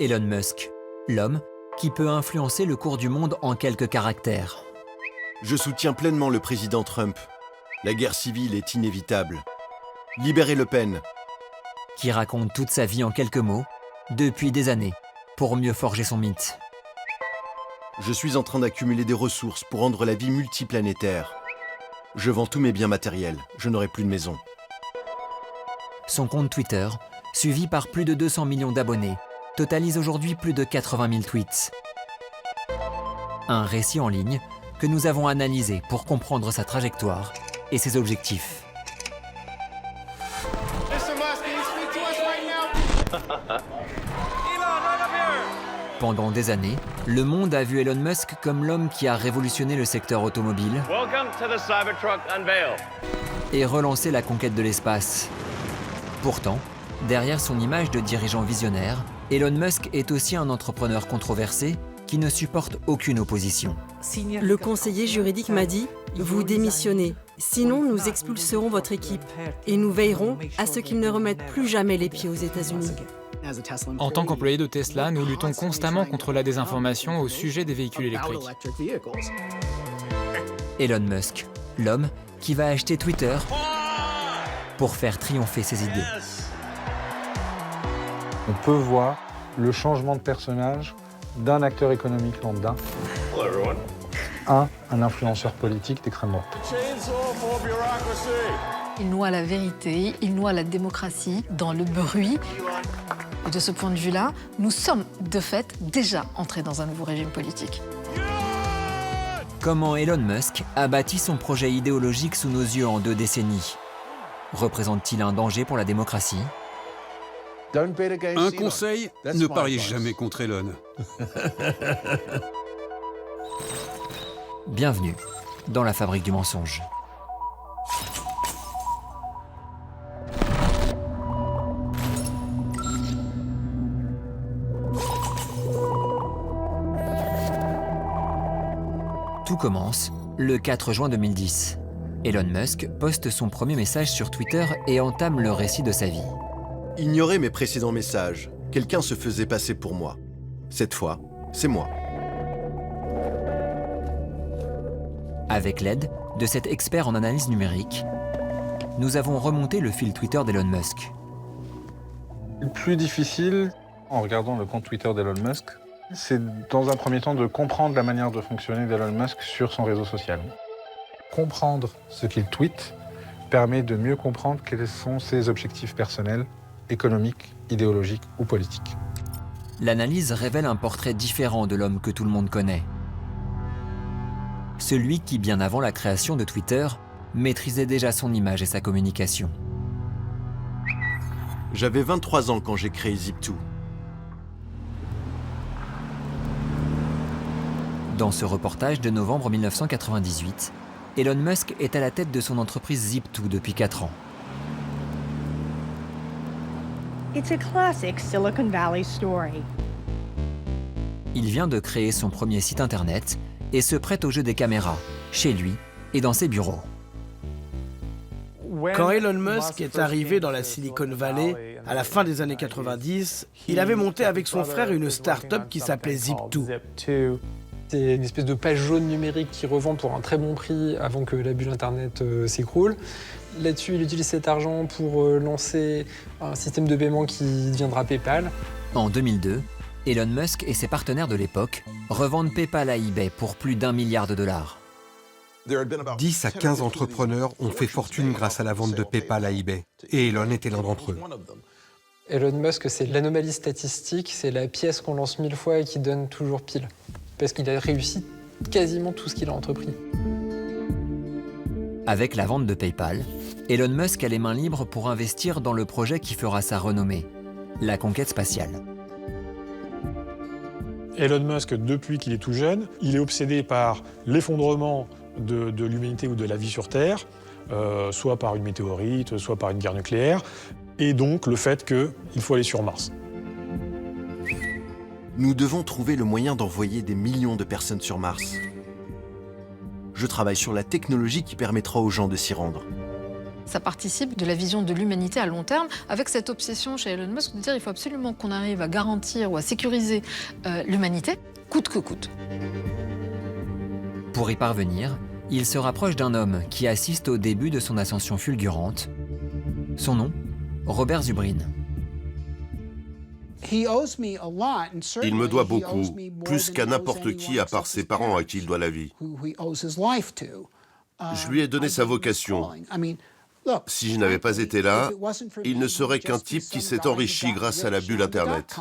Elon Musk, l'homme qui peut influencer le cours du monde en quelques caractères. Je soutiens pleinement le président Trump. La guerre civile est inévitable. Libérez Le Pen. Qui raconte toute sa vie en quelques mots, depuis des années, pour mieux forger son mythe. Je suis en train d'accumuler des ressources pour rendre la vie multiplanétaire. Je vends tous mes biens matériels, je n'aurai plus de maison. Son compte Twitter, suivi par plus de 200 millions d'abonnés, totalise aujourd'hui plus de 80 000 tweets. Un récit en ligne que nous avons analysé pour comprendre sa trajectoire et ses objectifs. Pendant des années, le monde a vu Elon Musk comme l'homme qui a révolutionné le secteur automobile et relancé la conquête de l'espace. Pourtant, derrière son image de dirigeant visionnaire, Elon Musk est aussi un entrepreneur controversé qui ne supporte aucune opposition. Le conseiller juridique m'a dit « Vous démissionnez, sinon nous expulserons votre équipe et nous veillerons à ce qu'ils ne remettent plus jamais les pieds aux États-Unis. » En tant qu'employé de Tesla, nous luttons constamment contre la désinformation au sujet des véhicules électriques. Elon Musk, l'homme qui va acheter Twitter pour faire triompher ses idées. On peut voir le changement de personnage d'un acteur économique lambda à un influenceur politique d'extrême droite. Il noie la vérité, il noie la démocratie dans le bruit. Et de ce point de vue-là, nous sommes de fait déjà entrés dans un nouveau régime politique. Comment Elon Musk a bâti son projet idéologique sous nos yeux en 2 décennies? Représente-t-il un danger pour la démocratie? Un conseil, ne pariez jamais contre Elon. Bienvenue dans la fabrique du mensonge. Tout commence le 4 juin 2010. Elon Musk poste son premier message sur Twitter et entame le récit de sa vie. Ignorez mes précédents messages. Quelqu'un se faisait passer pour moi. Cette fois, c'est moi. Avec l'aide de cet expert en analyse numérique, nous avons remonté le fil Twitter d'Elon Musk. Le plus difficile, en regardant le compte Twitter d'Elon Musk, c'est dans un premier temps de comprendre la manière de fonctionner d'Elon Musk sur son réseau social. Comprendre ce qu'il tweet permet de mieux comprendre quels sont ses objectifs personnels, économiques, idéologiques ou politiques. L'analyse révèle un portrait différent de l'homme que tout le monde connaît. Celui qui, bien avant la création de Twitter, maîtrisait déjà son image et sa communication. J'avais 23 ans quand j'ai créé Zip2. Dans ce reportage de novembre 1998, Elon Musk est à la tête de son entreprise Zip2 depuis 4 ans. It's a classic Silicon Valley story. Il vient de créer son premier site internet et se prête au jeu des caméras, chez lui et dans ses bureaux. Quand Elon Musk est arrivé dans la Silicon Valley, à la fin des années 90, il avait monté avec son frère une start-up qui s'appelait Zip2. C'est une espèce de page jaune numérique qui revend pour un très bon prix avant que la bulle Internet s'écroule. Là-dessus, il utilise cet argent pour lancer un système de paiement qui deviendra PayPal. En 2002, Elon Musk et ses partenaires de l'époque revendent PayPal à eBay pour plus d'1 milliard de dollars. 10 à 15 entrepreneurs ont fait fortune grâce à la vente de PayPal à eBay. Et Elon était l'un d'entre eux. Elon Musk, c'est l'anomalie statistique, c'est la pièce qu'on lance 1000 fois et qui donne toujours pile. Parce qu'il a réussi quasiment tout ce qu'il a entrepris. Avec la vente de PayPal, Elon Musk a les mains libres pour investir dans le projet qui fera sa renommée, la conquête spatiale. Elon Musk, depuis qu'il est tout jeune, il est obsédé par l'effondrement de l'humanité ou de la vie sur Terre, soit par une météorite, soit par une guerre nucléaire, et donc le fait qu'il faut aller sur Mars. Nous devons trouver le moyen d'envoyer des millions de personnes sur Mars. Je travaille sur la technologie qui permettra aux gens de s'y rendre. Ça participe de la vision de l'humanité à long terme, avec cette obsession chez Elon Musk de dire qu'il faut absolument qu'on arrive à garantir ou à sécuriser l'humanité, coûte que coûte. Pour y parvenir, il se rapproche d'un homme qui assiste au début de son ascension fulgurante. Son nom, Robert Zubrin. Il me doit beaucoup, plus qu'à n'importe qui à part ses parents à qui il doit la vie. Je lui ai donné sa vocation. Si je n'avais pas été là, il ne serait qu'un type qui s'est enrichi grâce à la bulle Internet.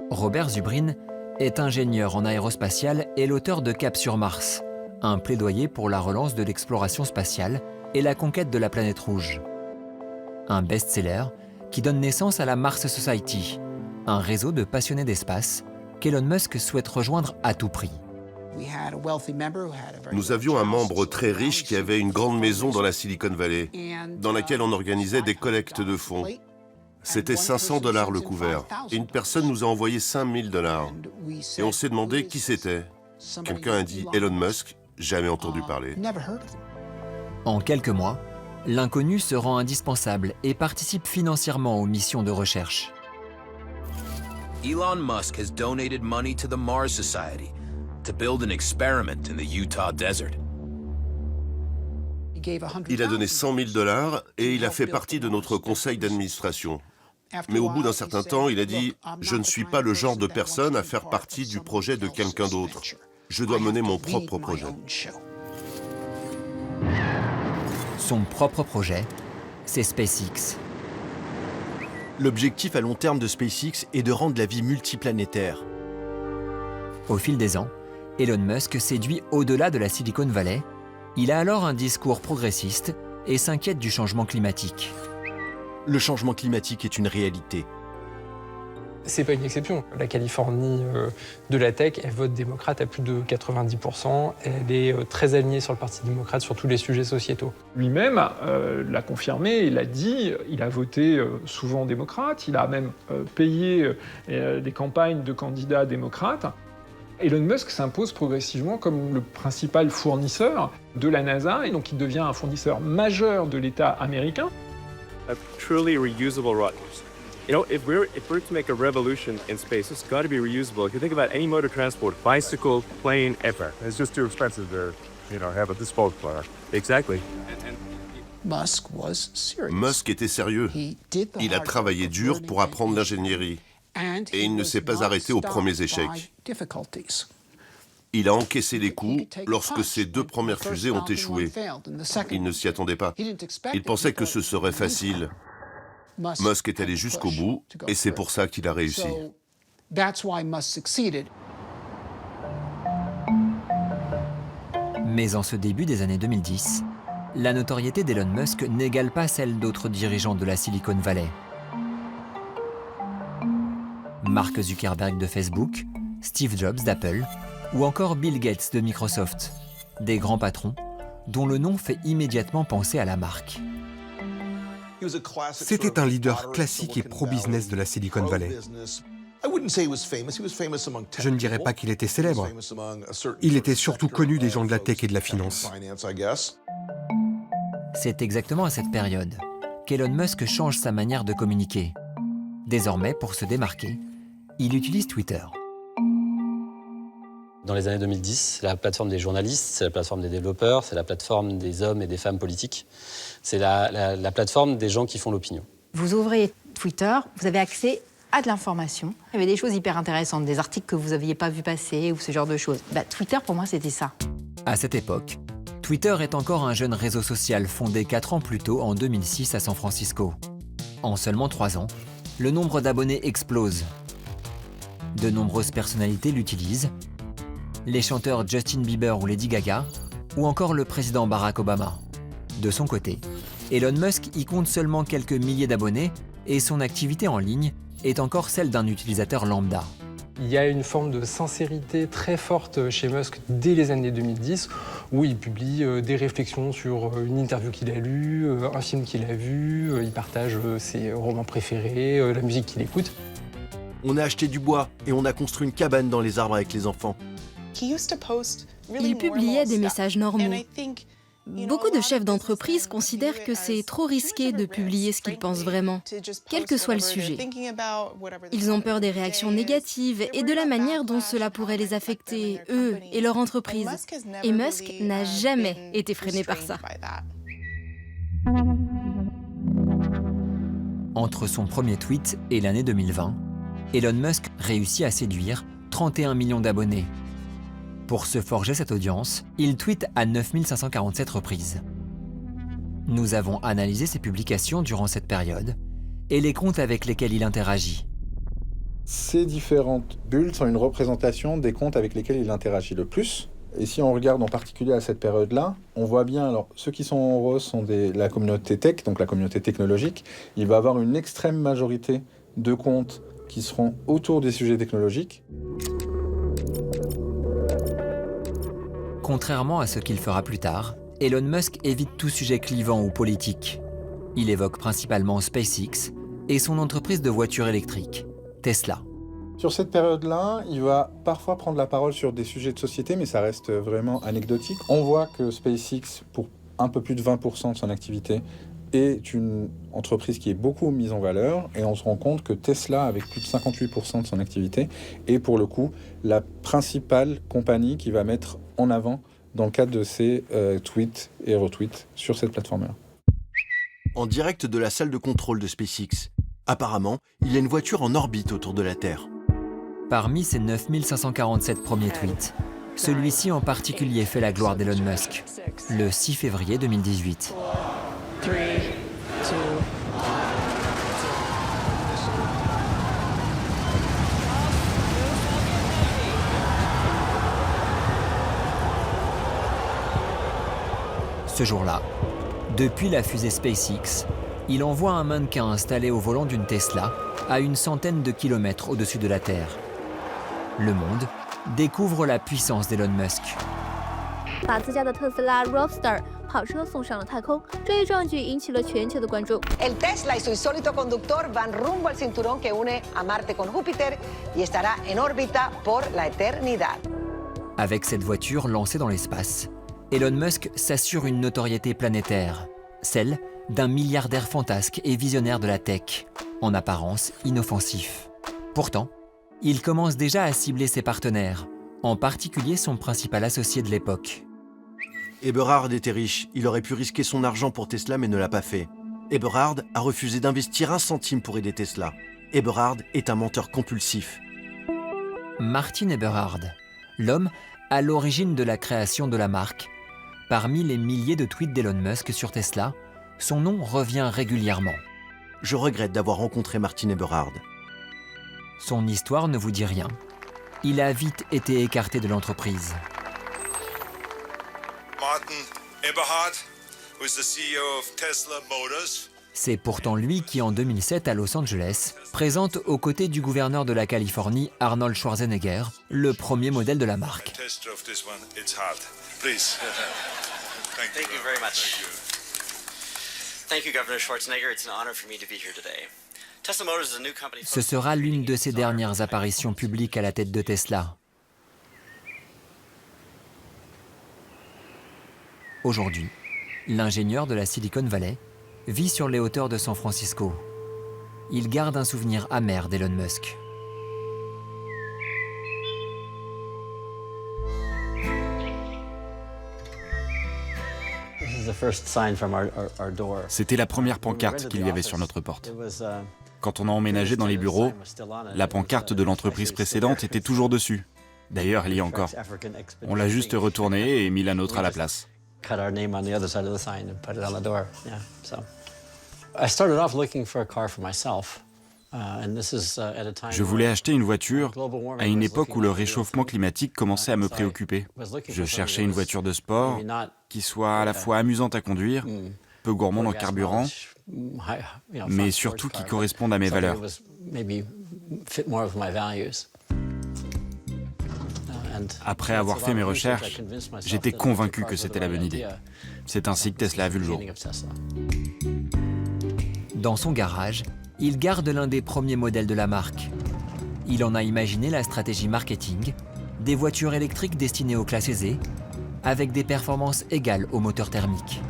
Robert Zubrin est ingénieur en aérospatiale et l'auteur de Cap sur Mars, un plaidoyer pour la relance de l'exploration spatiale et la conquête de la planète rouge. Un best-seller qui donne naissance à la Mars Society, un réseau de passionnés d'espace qu'Elon Musk souhaite rejoindre à tout prix. Nous avions un membre très riche qui avait une grande maison dans la Silicon Valley, dans laquelle on organisait des collectes de fonds. C'était $500 le couvert. Et une personne nous a envoyé $5 000. Et on s'est demandé qui c'était. Quelqu'un a dit Elon Musk, jamais entendu parler. En quelques mois, l'inconnu se rend indispensable et participe financièrement aux missions de recherche. Elon Musk has donated money to the Mars Society to build an experiment in the Utah desert. Il a donné $100 000 et il a fait partie de notre conseil d'administration. Mais au bout d'un certain temps, il a dit « Je ne suis pas le genre de personne à faire partie du projet de quelqu'un d'autre. Je dois mener mon propre projet. » Son propre projet, c'est SpaceX. L'objectif à long terme de SpaceX est de rendre la vie multiplanétaire. Au fil des ans, Elon Musk séduit au-delà de la Silicon Valley. Il a alors un discours progressiste et s'inquiète du changement climatique. Le changement climatique est une réalité. C'est pas une exception. La Californie de la tech, elle vote démocrate à plus de 90%. Elle est très alignée sur le Parti démocrate sur tous les sujets sociétaux. Lui-même l'a confirmé, il l'a dit, il a voté souvent démocrate, il a même payé des campagnes de candidats démocrates. Elon Musk s'impose progressivement comme le principal fournisseur de la NASA, et donc il devient un fournisseur majeur de l'État américain. A truly reusable rocket. You know, if we're to make a revolution in space, it's got to be reusable. If you think about any mode of transport, bicycle, plane, ever. It's just too expensive to, have a disposable. Exactly. Musk était sérieux. Il a travaillé dur pour apprendre l'ingénierie. Et il ne s'est pas arrêté aux premiers échecs. Il a encaissé les coups lorsque ses 2 premières fusées ont échoué. Il ne s'y attendait pas. Il pensait que ce serait facile. Musk est allé jusqu'au bout, et c'est pour ça qu'il a réussi. Mais en ce début des années 2010, la notoriété d'Elon Musk n'égale pas celle d'autres dirigeants de la Silicon Valley. Mark Zuckerberg de Facebook, Steve Jobs d'Apple ou encore Bill Gates de Microsoft, des grands patrons dont le nom fait immédiatement penser à la marque. C'était un leader classique et pro-business de la Silicon Valley. Je ne dirais pas qu'il était célèbre. Il était surtout connu des gens de la tech et de la finance. C'est exactement à cette période qu'Elon Musk change sa manière de communiquer. Désormais, pour se démarquer, il utilise Twitter. Dans les années 2010, c'est la plateforme des journalistes, c'est la plateforme des développeurs, c'est la plateforme des hommes et des femmes politiques. C'est la plateforme des gens qui font l'opinion. Vous ouvrez Twitter, vous avez accès à de l'information. Il y avait des choses hyper intéressantes, des articles que vous n'aviez pas vu passer ou ce genre de choses. Twitter, pour moi, c'était ça. À cette époque, Twitter est encore un jeune réseau social fondé 4 ans plus tôt, en 2006, à San Francisco. En seulement 3 ans, le nombre d'abonnés explose. De nombreuses personnalités l'utilisent. Les chanteurs Justin Bieber ou Lady Gaga, ou encore le président Barack Obama. De son côté, Elon Musk y compte seulement quelques milliers d'abonnés et son activité en ligne est encore celle d'un utilisateur lambda. Il y a une forme de sincérité très forte chez Musk dès les années 2010, où il publie des réflexions sur une interview qu'il a lue, un film qu'il a vu, il partage ses romans préférés, la musique qu'il écoute. On a acheté du bois et on a construit une cabane dans les arbres avec les enfants. Il publiait des messages normaux. Beaucoup de chefs d'entreprise considèrent que c'est trop risqué de publier ce qu'ils pensent vraiment, quel que soit le sujet. Ils ont peur des réactions négatives et de la manière dont cela pourrait les affecter, eux et leur entreprise. Et Musk n'a jamais été freiné par ça. Entre son premier tweet et l'année 2020, Elon Musk réussit à séduire 31 millions d'abonnés. Pour se forger cette audience, il tweete à 9547 reprises. Nous avons analysé ses publications durant cette période et les comptes avec lesquels il interagit. Ces différentes bulles sont une représentation des comptes avec lesquels il interagit le plus. Et si on regarde en particulier à cette période-là, on voit bien, alors ceux qui sont en rose sont la communauté tech, donc la communauté technologique. Il va avoir une extrême majorité de comptes qui seront autour des sujets technologiques. Contrairement à ce qu'il fera plus tard, Elon Musk évite tout sujet clivant ou politique. Il évoque principalement SpaceX et son entreprise de voitures électriques, Tesla. Sur cette période-là, il va parfois prendre la parole sur des sujets de société, mais ça reste vraiment anecdotique. On voit que SpaceX, pour un peu plus de 20% de son activité, est une entreprise qui est beaucoup mise en valeur, et on se rend compte que Tesla, avec plus de 58% de son activité, est pour le coup la principale compagnie qui va mettre en avant dans le cadre de ses tweets et retweets sur cette plateforme-là. En direct de la salle de contrôle de SpaceX, apparemment, il y a une voiture en orbite autour de la Terre. Parmi ces 9547 premiers tweets, celui-ci en particulier fait la gloire d'Elon Musk, le 6 février 2018. 3, 2, Ce jour-là, depuis la fusée SpaceX, il envoie un mannequin installé au volant d'une Tesla à une centaine de kilomètres au-dessus de la Terre. Le monde découvre la puissance d'Elon Musk. El Tesla y su insólito conductor van rumbo al cinturón que une a Marte con Júpiter y estará en órbita por la eternidad. Avec cette voiture lancée dans l'espace, Elon Musk s'assure une notoriété planétaire, celle d'un milliardaire fantasque et visionnaire de la tech, en apparence inoffensif. Pourtant, il commence déjà à cibler ses partenaires, en particulier son principal associé de l'époque. Eberhard était riche, il aurait pu risquer son argent pour Tesla mais ne l'a pas fait. Eberhard a refusé d'investir un centime pour aider Tesla. Eberhard est un menteur compulsif. Martin Eberhard, l'homme à l'origine de la création de la marque. Parmi les milliers de tweets d'Elon Musk sur Tesla, son nom revient régulièrement. Je regrette d'avoir rencontré Martin Eberhard. Son histoire ne vous dit rien. Il a vite été écarté de l'entreprise. Martin Eberhard was the CEO of Tesla Motors. C'est pourtant lui qui, en 2007, à Los Angeles, présente aux côtés du gouverneur de la Californie, Arnold Schwarzenegger, le premier modèle de la marque. Ce sera l'une de ses dernières apparitions publiques à la tête de Tesla. Aujourd'hui, l'ingénieur de la Silicon Valley vit sur les hauteurs de San Francisco. Il garde un souvenir amer d'Elon Musk. C'était la première pancarte qu'il y avait sur notre porte. Quand on a emménagé dans les bureaux, la pancarte de l'entreprise précédente était toujours dessus. D'ailleurs, elle y est encore. On l'a juste retournée et mis la nôtre à la place. Je voulais acheter une voiture à une époque où le réchauffement climatique commençait à me préoccuper. Je cherchais une voiture de sport qui soit à la fois amusante à conduire, peu gourmande en carburant, mais surtout qui corresponde à mes valeurs. Après avoir fait mes recherches, j'étais convaincu que c'était la bonne idée. C'est ainsi que Tesla a vu le jour. Dans son garage, il garde l'un des premiers modèles de la marque. Il en a imaginé la stratégie marketing, des voitures électriques destinées aux classes aisées, avec des performances égales au moteur thermique.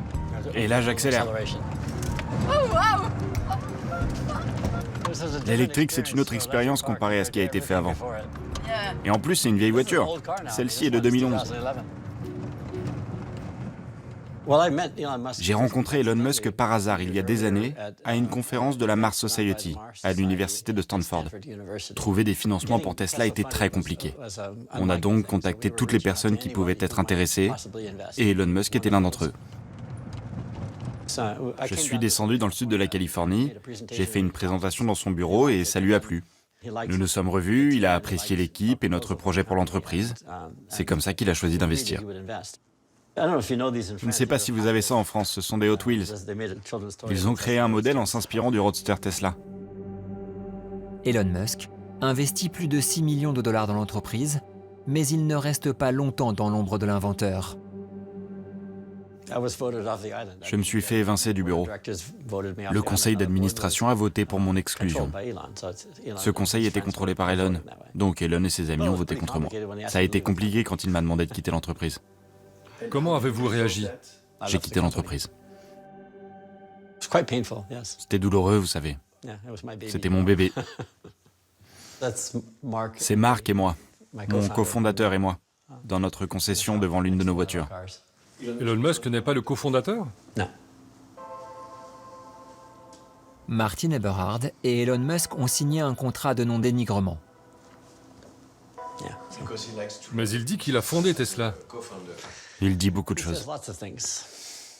Et là, j'accélère. L'électrique, c'est une autre expérience comparée à ce qui a été fait avant. Et en plus, c'est une vieille voiture. Celle-ci est de 2011. J'ai rencontré Elon Musk par hasard il y a des années à une conférence de la Mars Society à l'université de Stanford. Trouver des financements pour Tesla était très compliqué. On a donc contacté toutes les personnes qui pouvaient être intéressées et Elon Musk était l'un d'entre eux. Je suis descendu dans le sud de la Californie, j'ai fait une présentation dans son bureau et ça lui a plu. Nous nous sommes revus, il a apprécié l'équipe et notre projet pour l'entreprise. C'est comme ça qu'il a choisi d'investir. Je ne sais pas si vous avez ça en France, ce sont des Hot Wheels. Ils ont créé un modèle en s'inspirant du Roadster Tesla. Elon Musk investit plus de 6 millions de dollars dans l'entreprise, mais il ne reste pas longtemps dans l'ombre de l'inventeur. Je me suis fait évincer du bureau. Le conseil d'administration a voté pour mon exclusion. Ce conseil était contrôlé par Elon, donc Elon et ses amis ont voté contre moi. Ça a été compliqué quand il m'a demandé de quitter l'entreprise. Comment avez-vous réagi? J'ai quitté l'entreprise. C'était douloureux, vous savez. C'était mon bébé. C'est Mark et moi, mon cofondateur et moi, dans notre concession devant l'une de nos voitures. Elon Musk n'est pas le cofondateur? Non. Martin Eberhard et Elon Musk ont signé un contrat de non-dénigrement. Mais il dit qu'il a fondé Tesla. Il dit beaucoup de choses.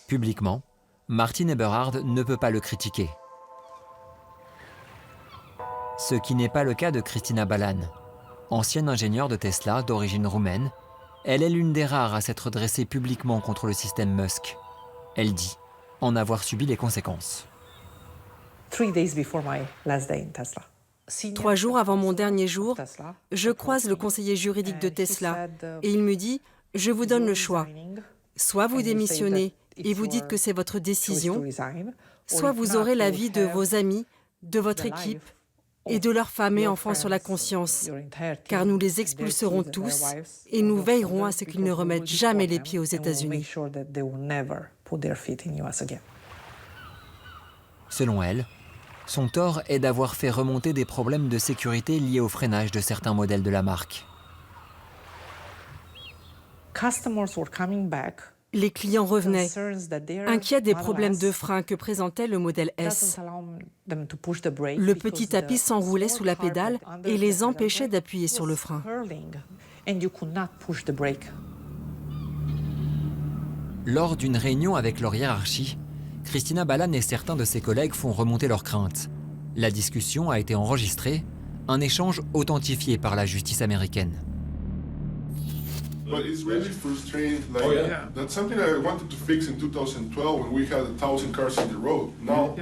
Publiquement, Martin Eberhard ne peut pas le critiquer. Ce qui n'est pas le cas de Kristina Balan. Ancienne ingénieure de Tesla d'origine roumaine, elle est l'une des rares à s'être dressée publiquement contre le système Musk. Elle dit en avoir subi les conséquences. 3 jours avant mon dernier jour, je croise le conseiller juridique de Tesla et il me dit « Je vous donne le choix. Soit vous démissionnez et vous dites que c'est votre décision, soit vous aurez l'avis de vos amis, de votre équipe et de leurs femmes et enfants sur la conscience, car nous les expulserons tous et nous veillerons à ce qu'ils ne remettent jamais les pieds aux États-Unis. » Selon elle, son tort est d'avoir fait remonter des problèmes de sécurité liés au freinage de certains modèles de la marque. Les clients revenaient, inquiets des problèmes de frein que présentait le modèle S. Le petit tapis s'enroulait sous la pédale et les empêchait d'appuyer sur le frein. Lors d'une réunion avec leur hiérarchie, Kristina Balan et certains de ses collègues font remonter leurs craintes. La discussion a été enregistrée, un échange authentifié par la justice américaine. But it's really frustrating. Like, that's something I wanted to fix in 2012 when we had 1,000 cars on the road. Now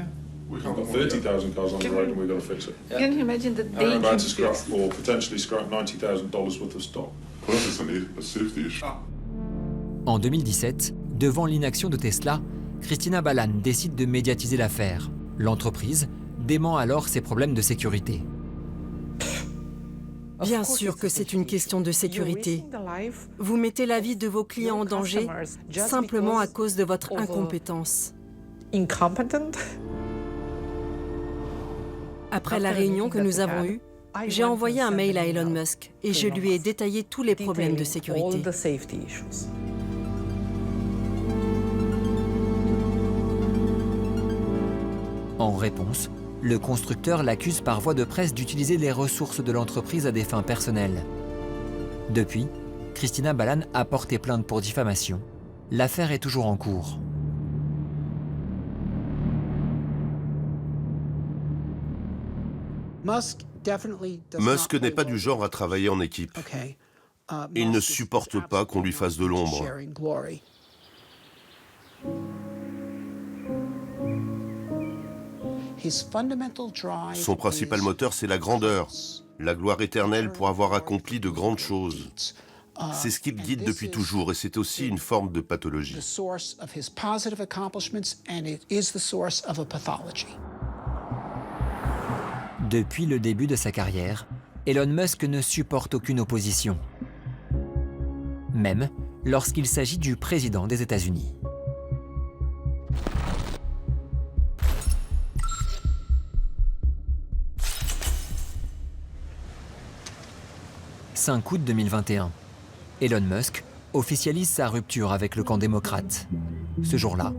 we have 30,000 cars on the road and we've got to fix it. Can you imagine the And we're danger? about to scrap or potentially scrap $90,000 worth of stock. Plus it's a safety issue. En 2017, devant l'inaction de Tesla, Kristina Balan décide de médiatiser l'affaire. L'entreprise dément alors ses problèmes de sécurité. Bien sûr que c'est une question de sécurité. Vous mettez la vie de vos clients en danger simplement à cause de votre incompétence. Après la réunion que nous avons eue, j'ai envoyé un mail à Elon Musk et je lui ai détaillé tous les problèmes de sécurité. En réponse, le constructeur l'accuse par voie de presse d'utiliser les ressources de l'entreprise à des fins personnelles. Depuis, Kristina Balan a porté plainte pour diffamation. L'affaire est toujours en cours. Musk n'est pas du genre à travailler en équipe. Il ne supporte pas qu'on lui fasse de l'ombre. Son principal moteur, c'est la grandeur, la gloire éternelle pour avoir accompli de grandes choses. C'est ce qui le guide depuis toujours et c'est aussi une forme de pathologie. Depuis le début de sa carrière, Elon Musk ne supporte aucune opposition. Même, lorsqu'il s'agit du président des États-Unis. « 5 août 2021. Elon Musk officialise sa rupture avec le camp démocrate. Ce jour-là,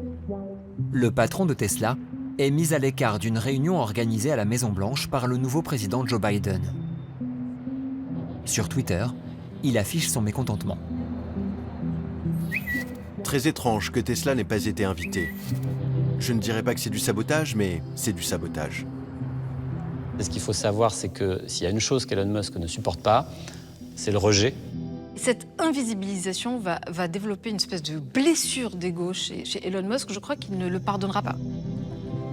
le patron de Tesla est mis à l'écart d'une réunion organisée à la Maison-Blanche par le nouveau président Joe Biden. Sur Twitter, il affiche son mécontentement. Très étrange que Tesla n'ait pas été invité. Je ne dirais pas que c'est du sabotage, mais c'est du sabotage. Et ce qu'il faut savoir, c'est que s'il y a une chose qu'Elon Musk ne supporte pas, c'est le rejet. Cette invisibilisation va développer une espèce de blessure d'ego chez Elon Musk. Je crois qu'il ne le pardonnera pas.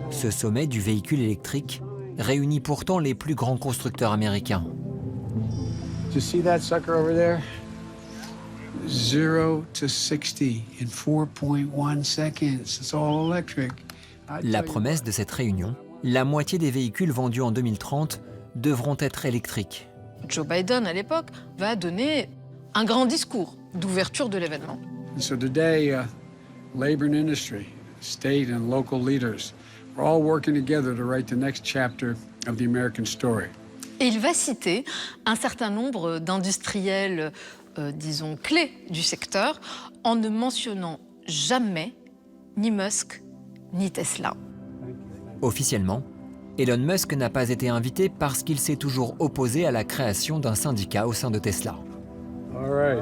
Ce sommet du véhicule électrique réunit pourtant les plus grands constructeurs américains. You see that sucker over there? 0 to 60 in 4.1 seconds. It's all electric. La promesse de cette réunion, la moitié des véhicules vendus en 2030 devront être électriques. Joe Biden, à l'époque, va donner un grand discours d'ouverture de l'événement. So today, labor and industry, state and local leaders, we're all working together to write the next chapter of the American story. Et il va citer un certain nombre d'industriels, disons, clés du secteur, en ne mentionnant jamais ni Musk ni Tesla. Officiellement, Elon Musk n'a pas été invité parce qu'il s'est toujours opposé à la création d'un syndicat au sein de Tesla. All right.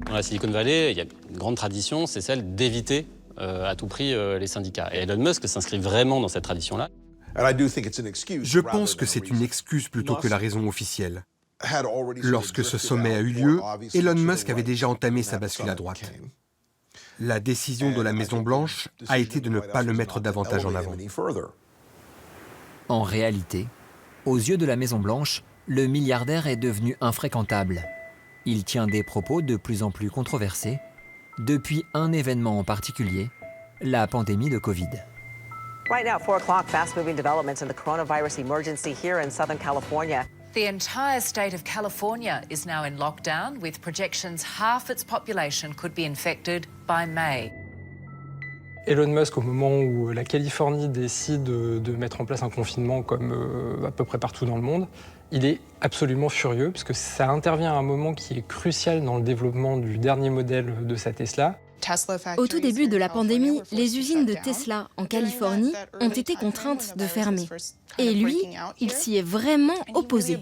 Dans la Silicon Valley, il y a une grande tradition, c'est celle d'éviter à tout prix les syndicats. Et Elon Musk s'inscrit vraiment dans cette tradition-là. Je pense que c'est une excuse plutôt que la raison officielle. Lorsque ce sommet a eu lieu, Elon Musk avait déjà entamé sa bascule à droite. La décision de la Maison-Blanche a été de ne pas le mettre davantage en avant. En réalité, aux yeux de la Maison-Blanche, le milliardaire est devenu infréquentable. Il tient des propos de plus en plus controversés, depuis un événement en particulier, la pandémie de Covid. Right now, 4 o'clock, fast-moving developments in the coronavirus emergency here in Southern California. The entire state of California is now in lockdown, with projections half its population could be infected by May. Elon Musk, au moment où la Californie décide de mettre en place un confinement comme à peu près partout dans le monde, il est absolument furieux, parce que ça intervient à un moment qui est crucial dans le développement du dernier modèle de sa Tesla. Au tout début de la pandémie, les usines de Tesla en Californie ont été contraintes de fermer. Et lui, il s'y est vraiment opposé.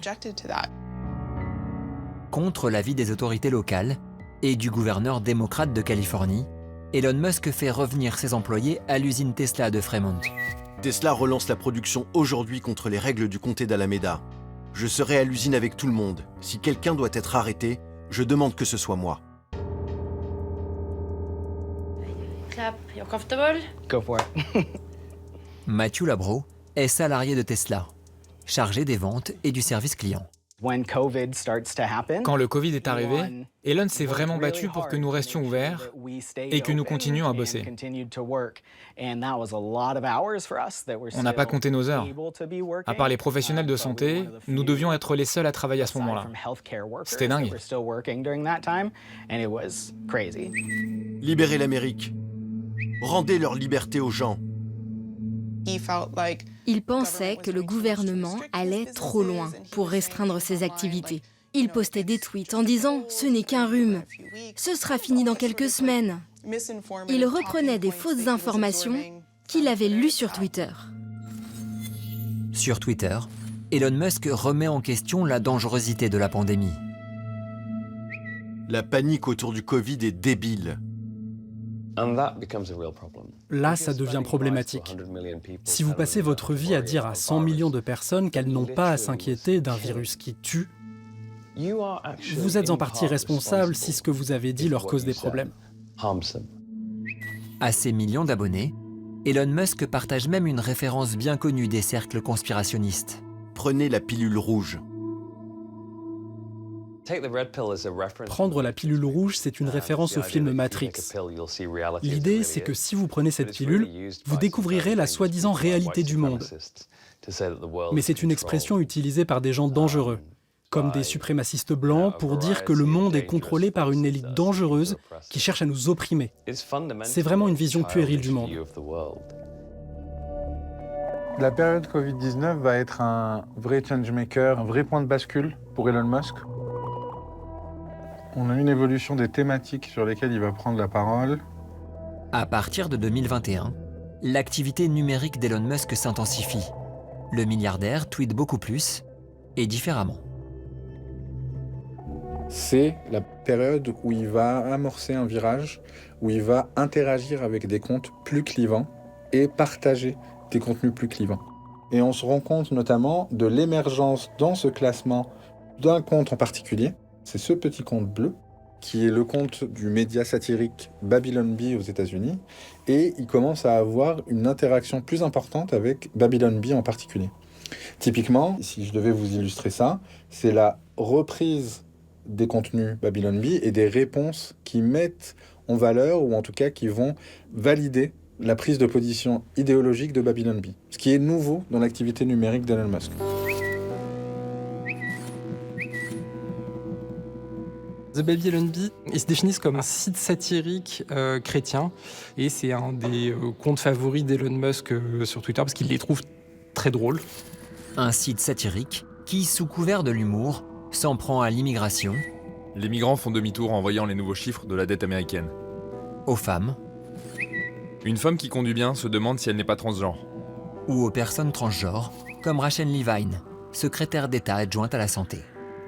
Contre l'avis des autorités locales et du gouverneur démocrate de Californie, Elon Musk fait revenir ses employés à l'usine Tesla de Fremont. Tesla relance la production aujourd'hui contre les règles du comté d'Alameda. Je serai à l'usine avec tout le monde. Si quelqu'un doit être arrêté, je demande que ce soit moi. You're comfortable? Go for it. Matthew Labro est salarié de Tesla, chargé des ventes et du service client. Quand le Covid est arrivé, Elon s'est vraiment battu pour que nous restions ouverts et que nous continuions à bosser. On n'a pas compté nos heures. À part les professionnels de santé, nous devions être les seuls à travailler à ce moment-là. C'était dingue. Libérez l'Amérique. Rendez leur liberté aux gens. Il pensait que le gouvernement allait trop loin pour restreindre ses activités. Il postait des tweets en disant « ce n'est qu'un rhume, ce sera fini dans quelques semaines ». Il reprenait des fausses informations qu'il avait lues sur Twitter. Sur Twitter, Elon Musk remet en question la dangerosité de la pandémie. La panique autour du Covid est débile. Là, ça devient problématique. Si vous passez votre vie à dire à 100 millions de personnes qu'elles n'ont pas à s'inquiéter d'un virus qui tue, vous êtes en partie responsable si ce que vous avez dit leur cause des problèmes. À ses millions d'abonnés, Elon Musk partage même une référence bien connue des cercles conspirationnistes. Prenez la pilule rouge. Prendre la pilule rouge, c'est une référence au film Matrix. L'idée, c'est que si vous prenez cette pilule, vous découvrirez la soi-disant réalité du monde. Mais c'est une expression utilisée par des gens dangereux, comme des suprémacistes blancs, pour dire que le monde est contrôlé par une élite dangereuse qui cherche à nous opprimer. C'est vraiment une vision puérile du monde. La période Covid-19 va être un vrai changemaker, un vrai point de bascule pour Elon Musk. On a une évolution des thématiques sur lesquelles il va prendre la parole. À partir de 2021, l'activité numérique d'Elon Musk s'intensifie. Le milliardaire tweete beaucoup plus et différemment. C'est la période où il va amorcer un virage, où il va interagir avec des comptes plus clivants et partager des contenus plus clivants. Et on se rend compte notamment de l'émergence dans ce classement d'un compte en particulier. C'est ce petit compte bleu, qui est le compte du média satirique Babylon Bee aux États-Unis, et il commence à avoir une interaction plus importante avec Babylon Bee en particulier. Typiquement, si je devais vous illustrer ça, c'est la reprise des contenus Babylon Bee et des réponses qui mettent en valeur, ou en tout cas qui vont valider la prise de position idéologique de Babylon Bee, ce qui est nouveau dans l'activité numérique d'Elon Musk. The Babylon Bee, ils se définissent comme un site satirique chrétien, et c'est un des comptes favoris d'Elon Musk sur Twitter parce qu'il les trouve très drôles. Un site satirique qui, sous couvert de l'humour, s'en prend à l'immigration. Les migrants font demi-tour en voyant les nouveaux chiffres de la dette américaine. Aux femmes. Une femme qui conduit bien se demande si elle n'est pas transgenre. Ou aux personnes transgenres, comme Rachel Levine, secrétaire d'État adjointe à la santé.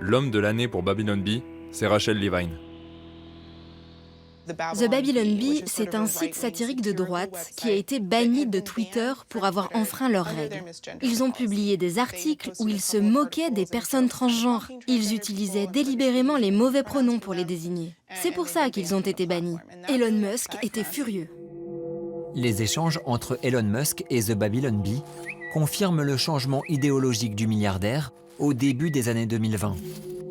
L'homme de l'année pour Babylon Bee, c'est Rachel Levine. The Babylon Bee, c'est un site satirique de droite qui a été banni de Twitter pour avoir enfreint leurs règles. Ils ont publié des articles où ils se moquaient des personnes transgenres. Ils utilisaient délibérément les mauvais pronoms pour les désigner. C'est pour ça qu'ils ont été bannis. Elon Musk était furieux. Les échanges entre Elon Musk et The Babylon Bee confirment le changement idéologique du milliardaire au début des années 2020.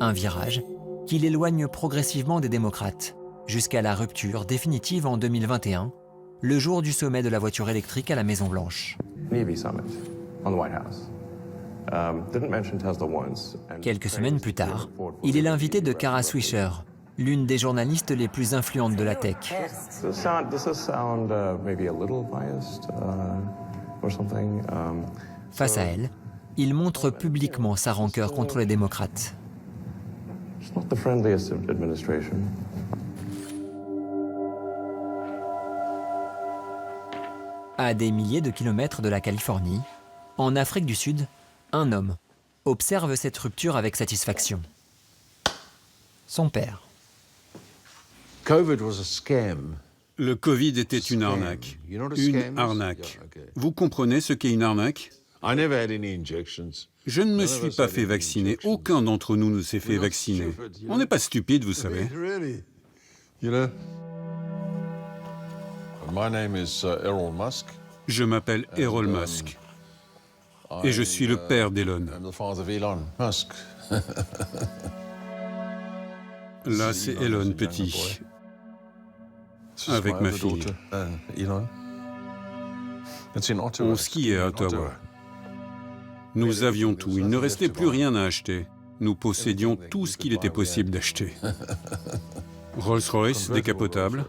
Un virage qui l'éloigne progressivement des démocrates, jusqu'à la rupture définitive en 2021, le jour du sommet de la voiture électrique à la Maison-Blanche. Quelques semaines plus tard, il est l'invité de Kara Swisher, l'une des journalistes les plus influentes de la tech. Face à elle, il montre publiquement sa rancœur contre les démocrates. À des milliers de kilomètres de la Californie, en Afrique du Sud, un homme observe cette rupture avec satisfaction. Son père. Le Covid était une arnaque. Une arnaque. Vous comprenez ce qu'est une arnaque? Je ne me suis pas fait vacciner. Aucun d'entre nous ne s'est fait vacciner. On n'est pas stupide, vous savez. Je m'appelle Errol Musk. Et je suis le père d'Elon. Là, c'est Elon petit. Avec ma fille. On skiait à Ottawa. Nous avions tout. Il ne restait plus rien à acheter. Nous possédions tout ce qu'il était possible d'acheter. Rolls-Royce, décapotable.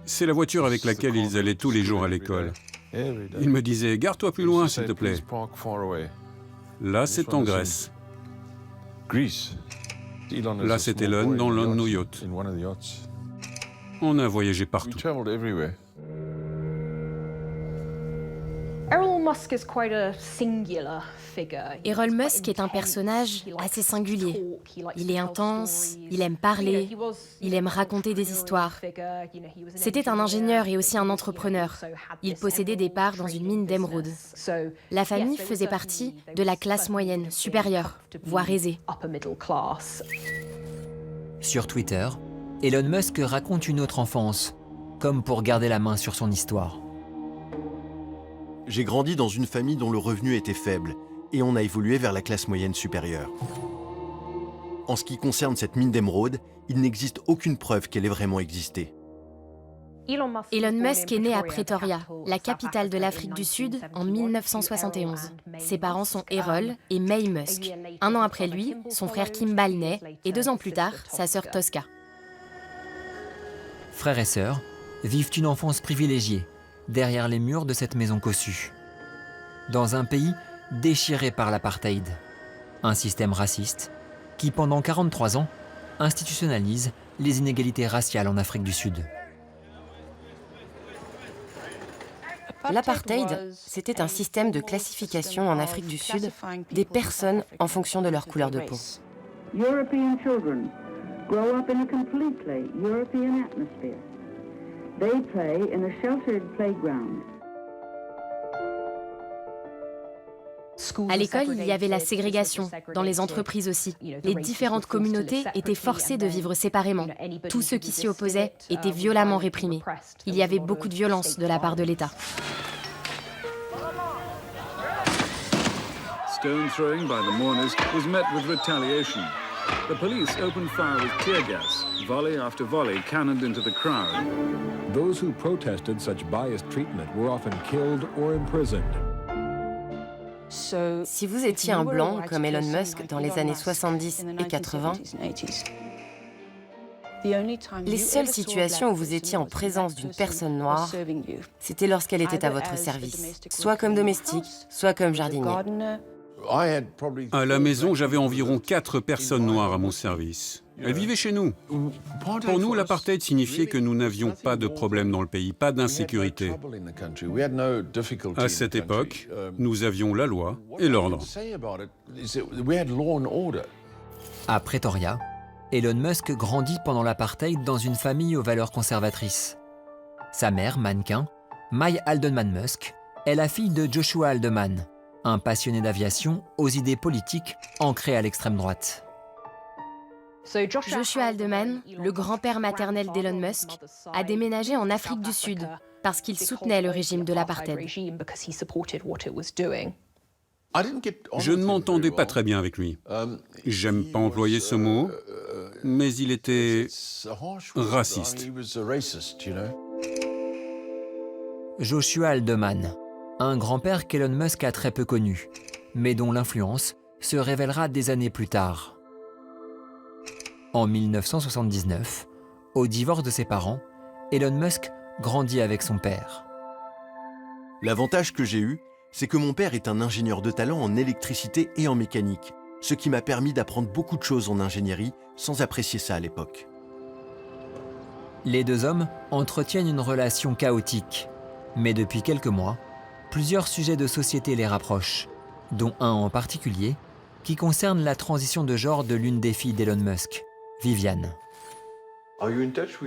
C'est la voiture avec laquelle ils allaient tous les jours à l'école. Ils me disaient « Gare-toi plus loin, s'il te plaît ». Là, c'est en Grèce. Là, c'est Elon dans l'un de nos yachts. On a voyagé partout. Errol Musk est un personnage assez singulier. Il est intense, il aime parler, il aime raconter des histoires. C'était un ingénieur et aussi un entrepreneur. Il possédait des parts dans une mine d'émeraude. La famille faisait partie de la classe moyenne, supérieure, voire aisée. Sur Twitter, Elon Musk raconte une autre enfance, comme pour garder la main sur son histoire. J'ai grandi dans une famille dont le revenu était faible, et on a évolué vers la classe moyenne supérieure. En ce qui concerne cette mine d'émeraude, il n'existe aucune preuve qu'elle ait vraiment existé. Elon Musk est né à Pretoria, la capitale de l'Afrique du Sud, en 1971. Ses parents sont Errol et May Musk. Un an après lui, son frère Kimball naît, et 2 ans plus tard, sa sœur Tosca. Frères et sœurs vivent une enfance privilégiée, derrière les murs de cette maison cossue. Dans un pays déchiré par l'apartheid, un système raciste qui, pendant 43 ans, institutionnalise les inégalités raciales en Afrique du Sud. L'apartheid, c'était un système de classification en Afrique du Sud des personnes en fonction de leur couleur de peau. European children grow up in a completely European atmosphere. They play in a sheltered playground. À l'école, il y avait la ségrégation, dans les entreprises aussi. Les différentes communautés étaient forcées de vivre séparément. Tous ceux qui s'y opposaient étaient violemment réprimés. Il y avait beaucoup de violence de la part de l'État. Stone throwing by the mourners was met with retaliation. The police opened fire with tear gas. Volley after volley cannoned into the crowd. Those who protested such biased treatment were often killed or imprisoned. Si vous étiez un blanc comme Elon Musk dans les années 70 et 80, les seules situations où vous étiez en présence d'une personne noire, c'était lorsqu'elle était à votre service, soit comme domestique, soit comme jardinier. À la maison, j'avais environ 4 personnes noires à mon service. Elles vivaient chez nous. Pour nous, l'apartheid signifiait que nous n'avions pas de problème dans le pays, pas d'insécurité. À cette époque, nous avions la loi et l'ordre. À Pretoria, Elon Musk grandit pendant l'apartheid dans une famille aux valeurs conservatrices. Sa mère, mannequin, May Haldeman Musk, est la fille de Joshua Haldeman, un passionné d'aviation aux idées politiques ancrées à l'extrême droite. Joshua Haldeman, le grand-père maternel d'Elon Musk, a déménagé en Afrique du Sud parce qu'il soutenait le régime de l'apartheid. Je ne m'entendais pas très bien avec lui. J'aime pas employer ce mot, mais il était raciste. Joshua Haldeman, un grand-père qu'Elon Musk a très peu connu, mais dont l'influence se révélera des années plus tard. En 1979, au divorce de ses parents, Elon Musk grandit avec son père. L'avantage que j'ai eu, c'est que mon père est un ingénieur de talent en électricité et en mécanique, ce qui m'a permis d'apprendre beaucoup de choses en ingénierie sans apprécier ça à l'époque. Les deux hommes entretiennent une relation chaotique, mais depuis quelques mois, plusieurs sujets de société les rapprochent, dont un en particulier qui concerne la transition de genre de l'une des filles d'Elon Musk, Viviane.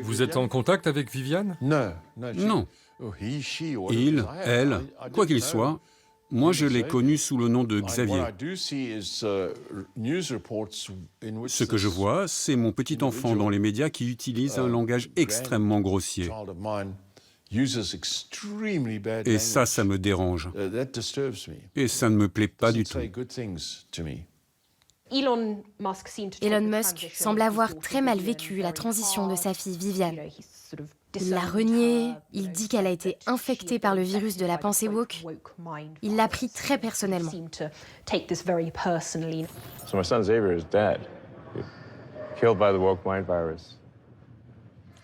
Vous êtes en contact avec Viviane? Non. Il, elle, quoi qu'il soit, moi je l'ai connu sous le nom de Xavier. Ce que je vois, c'est mon petit enfant dans les médias qui utilise un langage extrêmement grossier. Et ça me dérange. Et ça ne me plaît pas du tout. Elon Musk semble avoir très mal vécu la transition de sa fille Viviane. Il l'a reniée, il dit qu'elle a été infectée par le virus de la pensée woke. Il l'a pris très personnellement. So my son Xavier is dead, killed by the woke mind virus.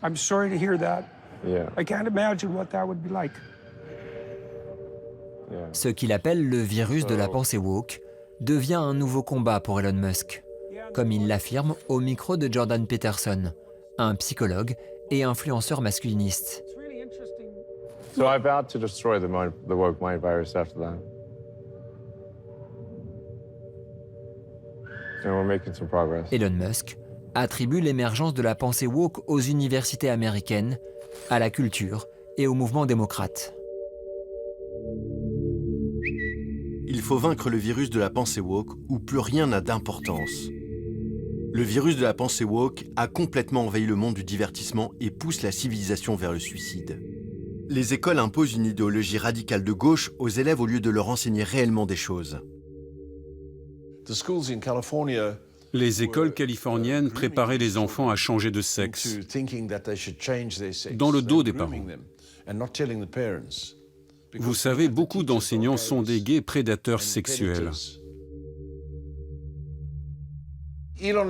I'm sorry to hear that. Yeah. I can't imagine what that would be like. Ce qu'il appelle le virus de la pensée woke devient un nouveau combat pour Elon Musk, comme il l'affirme au micro de Jordan Peterson, un psychologue et influenceur masculiniste. So I vowed to destroy the woke mind virus after that. And we're making some progress. Elon Musk attribue l'émergence de la pensée woke aux universités américaines, à la culture et au mouvement démocrate. Il faut vaincre le virus de la pensée woke où plus rien n'a d'importance. Le virus de la pensée woke a complètement envahi le monde du divertissement et pousse la civilisation vers le suicide. Les écoles imposent une idéologie radicale de gauche aux élèves au lieu de leur enseigner réellement des choses. Les écoles californiennes préparaient les enfants à changer de sexe dans le dos des parents. Vous savez, beaucoup d'enseignants sont des gays prédateurs sexuels. Elon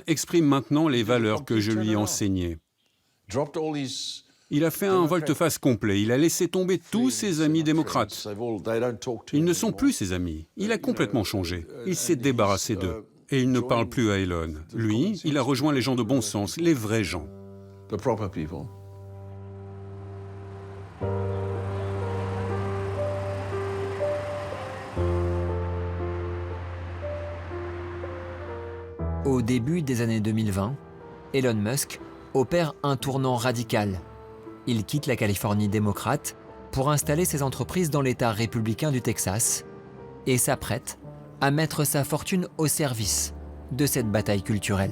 exprime maintenant les valeurs que je lui ai enseignées. Il a fait un volte-face complet. Il a laissé tomber tous ses amis démocrates. Ils ne sont plus ses amis. Il a complètement changé. Il s'est débarrassé d'eux. Et il ne parle plus à Elon. Lui, il a rejoint les gens de bon sens, les vrais gens. Au début des années 2020, Elon Musk opère un tournant radical. Il quitte la Californie démocrate pour installer ses entreprises dans l'État républicain du Texas et s'apprête à mettre sa fortune au service de cette bataille culturelle.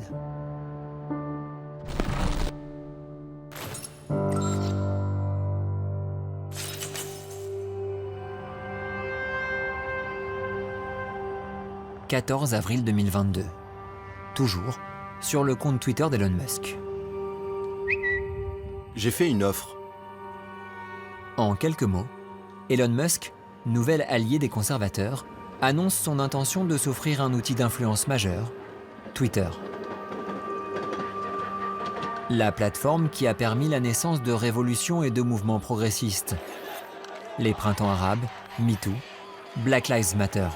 « 14 avril 2022. Toujours sur le compte Twitter d'Elon Musk. J'ai fait une offre. En quelques mots, Elon Musk, nouvel allié des conservateurs, annonce son intention de s'offrir un outil d'influence majeur, Twitter. La plateforme qui a permis la naissance de révolutions et de mouvements progressistes. Les printemps arabes, MeToo, Black Lives Matter.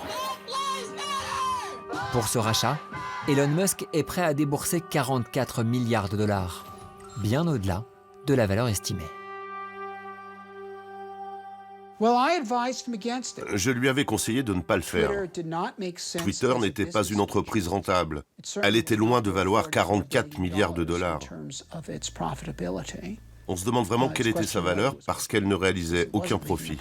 Pour ce rachat, Elon Musk est prêt à débourser 44 milliards de dollars, bien au-delà de la valeur estimée. Je lui avais conseillé de ne pas le faire. Twitter n'était pas une entreprise rentable. Elle était loin de valoir 44 milliards de dollars. On se demande vraiment quelle était sa valeur parce qu'elle ne réalisait aucun profit.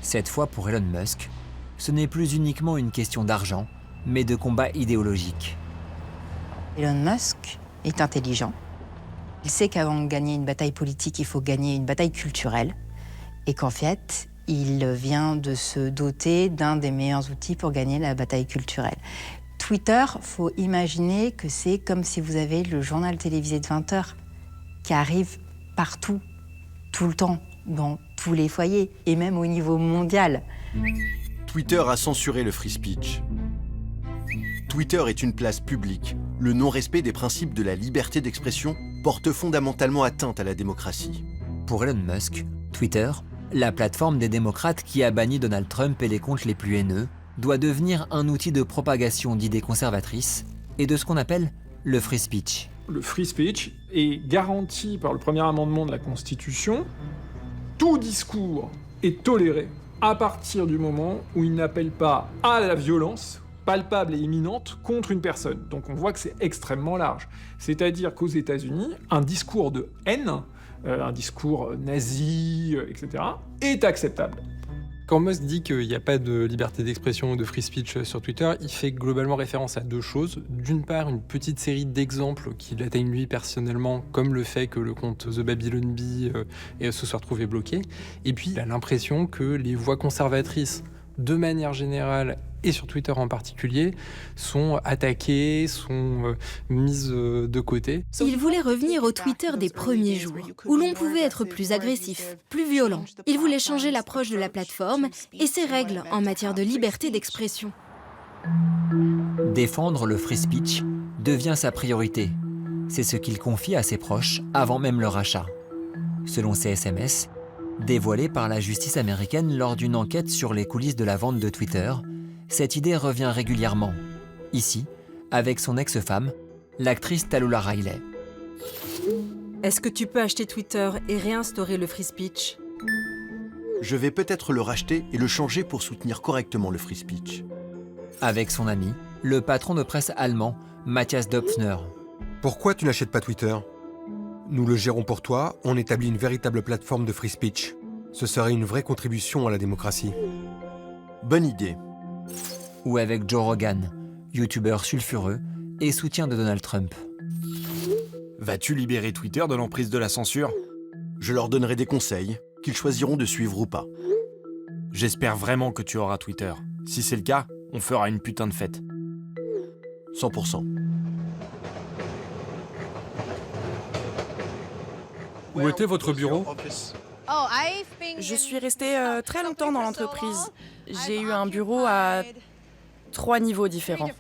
Cette fois pour Elon Musk, ce n'est plus uniquement une question d'argent, mais de combat idéologique. Elon Musk est intelligent. Il sait qu'avant de gagner une bataille politique, il faut gagner une bataille culturelle. Et qu'en fait, il vient de se doter d'un des meilleurs outils pour gagner la bataille culturelle. Twitter, faut imaginer que c'est comme si vous avez le journal télévisé de 20 heures qui arrive partout, tout le temps, dans tous les foyers, et même au niveau mondial. Twitter a censuré le free speech. Twitter est une place publique. Le non-respect des principes de la liberté d'expression porte fondamentalement atteinte à la démocratie. Pour Elon Musk, Twitter, la plateforme des démocrates qui a banni Donald Trump et les comptes les plus haineux, doit devenir un outil de propagation d'idées conservatrices et de ce qu'on appelle le free speech. Le free speech est garanti par le premier amendement de la Constitution. Tout discours est toléré à partir du moment où il n'appelle pas à la violence palpable et imminente contre une personne. Donc on voit que c'est extrêmement large. C'est-à-dire qu'aux États-Unis, un discours de haine, un discours nazi, etc., est acceptable. Quand Musk dit qu'il n'y a pas de liberté d'expression ou de free speech sur Twitter, il fait globalement référence à deux choses. D'une part, une petite série d'exemples qui l'atteignent lui personnellement, comme le fait que le compte The Babylon Bee se soit retrouvé bloqué. Et puis, il a l'impression que les voix conservatrices, de manière générale, et sur Twitter en particulier, sont attaquées, sont mises de côté. Il voulait revenir au Twitter des premiers jours, où l'on pouvait être plus agressif, plus violent. Il voulait changer l'approche de la plateforme et ses règles en matière de liberté d'expression. Défendre le free speech devient sa priorité. C'est ce qu'il confie à ses proches avant même le rachat. Selon ces SMS, dévoilés par la justice américaine lors d'une enquête sur les coulisses de la vente de Twitter, cette idée revient régulièrement, ici, avec son ex-femme, l'actrice Tallulah Riley. Est-ce que tu peux acheter Twitter et réinstaurer le free speech ? Je vais peut-être le racheter et le changer pour soutenir correctement le free speech. Avec son ami, le patron de presse allemand, Matthias Döpfner. Pourquoi tu n'achètes pas Twitter ? Nous le gérons pour toi, on établit une véritable plateforme de free speech. Ce serait une vraie contribution à la démocratie. Bonne idée. Ou avec Joe Rogan, youtubeur sulfureux et soutien de Donald Trump. Vas-tu libérer Twitter de l'emprise de la censure ? Je leur donnerai des conseils, qu'ils choisiront de suivre ou pas. J'espère vraiment que tu auras Twitter. Si c'est le cas, On fera une putain de fête. 100%. Où était votre bureau? Je suis restée très longtemps dans l'entreprise. J'ai eu un bureau à 3 niveaux différents.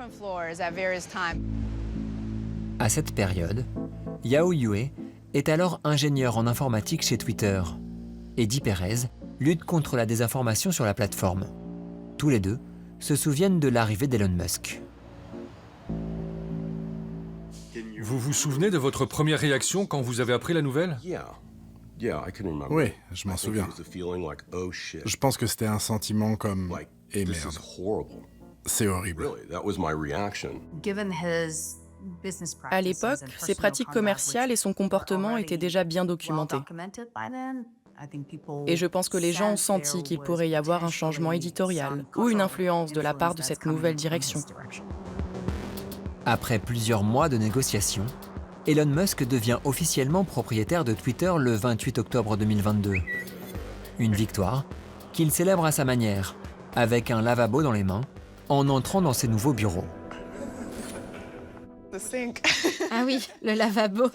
À cette période, Yao Yue est alors ingénieur en informatique chez Twitter. Eddie Perez lutte contre la désinformation sur la plateforme. Tous les deux se souviennent de l'arrivée d'Elon Musk. Vous vous souvenez de votre première réaction quand vous avez appris la nouvelle? Oui, je m'en souviens. Je pense que c'était un sentiment comme « Eh merde, c'est horrible ». À l'époque, ses pratiques commerciales et son comportement étaient déjà bien documentés. Et je pense que les gens ont senti qu'il pourrait y avoir un changement éditorial ou une influence de la part de cette nouvelle direction. Après plusieurs mois de négociations, Elon Musk devient officiellement propriétaire de Twitter le 28 octobre 2022. Une victoire qu'il célèbre à sa manière, avec un lavabo dans les mains, en entrant dans ses nouveaux bureaux. Ah oui, le lavabo.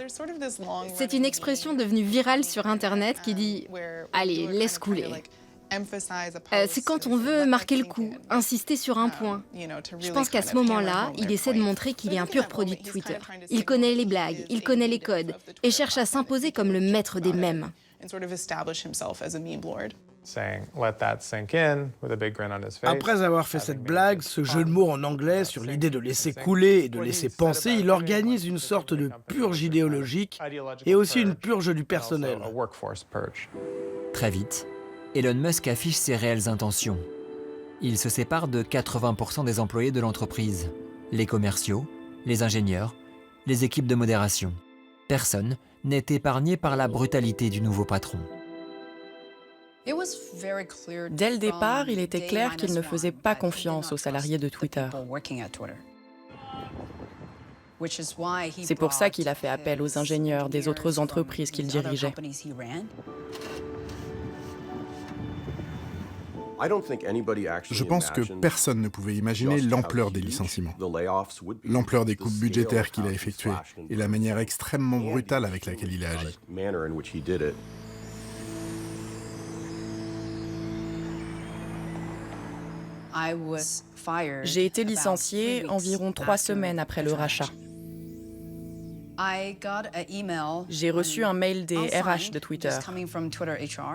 C'est une expression devenue virale sur Internet qui dit « Allez, laisse couler ». C'est quand on veut marquer le coup, insister sur un point. Je pense qu'à ce moment-là, il essaie de montrer qu'il est un pur produit de Twitter. Il connaît les blagues, il connaît les codes, et cherche à s'imposer comme le maître des mèmes. Après avoir fait cette blague, ce jeu de mots en anglais sur l'idée de laisser couler et de laisser penser, il organise une sorte de purge idéologique et aussi une purge du personnel. Très vite, Elon Musk affiche ses réelles intentions. Il se sépare de 80% des employés de l'entreprise, les commerciaux, les ingénieurs, les équipes de modération. Personne n'est épargné par la brutalité du nouveau patron. Dès le départ, il était clair qu'il ne faisait pas confiance aux salariés de Twitter. C'est pour ça qu'il a fait appel aux ingénieurs des autres entreprises qu'il dirigeait. Je pense que personne ne pouvait imaginer l'ampleur des licenciements, l'ampleur des coupes budgétaires qu'il a effectuées et la manière extrêmement brutale avec laquelle il a agi. J'ai été licenciée environ 3 semaines après le rachat. J'ai reçu un mail des RH de Twitter.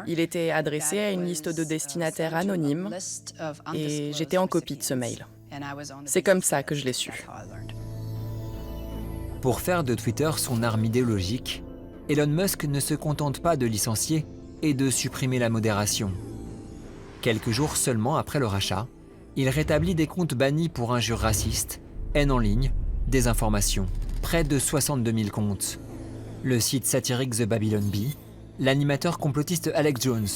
Il était adressé à une liste de destinataires anonymes et j'étais en copie de ce mail. C'est comme ça que je l'ai su. Pour faire de Twitter son arme idéologique, Elon Musk ne se contente pas de licencier et de supprimer la modération. Quelques jours seulement après le rachat, il rétablit des comptes bannis pour injures racistes, haine en ligne, désinformation. Près de 62 000 comptes. Le site satirique The Babylon Bee, l'animateur complotiste Alex Jones,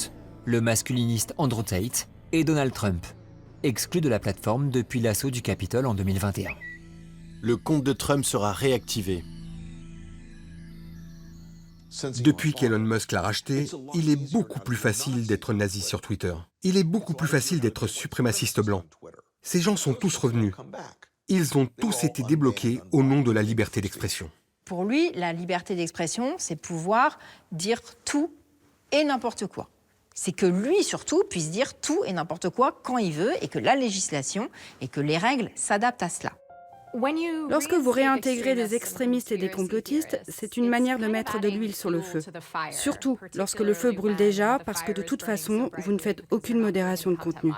le masculiniste Andrew Tate et Donald Trump, exclus de la plateforme depuis l'assaut du Capitole en 2021. Le compte de Trump sera réactivé. Depuis qu'Elon Musk l'a racheté, il est beaucoup plus facile d'être nazi sur Twitter. Il est beaucoup plus facile d'être suprémaciste blanc. Ces gens sont tous revenus. Ils ont tous été débloqués au nom de la liberté d'expression. Pour lui, la liberté d'expression, c'est pouvoir dire tout et n'importe quoi. C'est que lui, surtout, puisse dire tout et n'importe quoi quand il veut et que la législation et que les règles s'adaptent à cela. Lorsque vous réintégrez des extrémistes et des complotistes, c'est une manière de mettre de l'huile sur le feu. Surtout lorsque le feu brûle déjà, parce que de toute façon, vous ne faites aucune modération de contenu.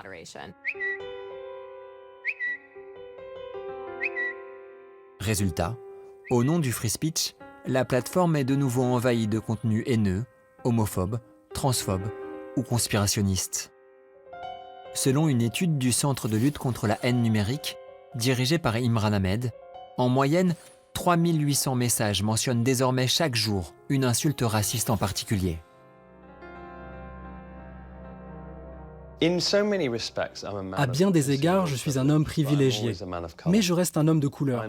Résultat, au nom du free speech, la plateforme est de nouveau envahie de contenus haineux, homophobes, transphobes ou conspirationnistes. Selon une étude du Centre de lutte contre la haine numérique, dirigée par Imran Ahmed, en moyenne, 3800 messages mentionnent désormais chaque jour une insulte raciste en particulier. À bien des égards, je suis un homme privilégié, mais je reste un homme de couleur.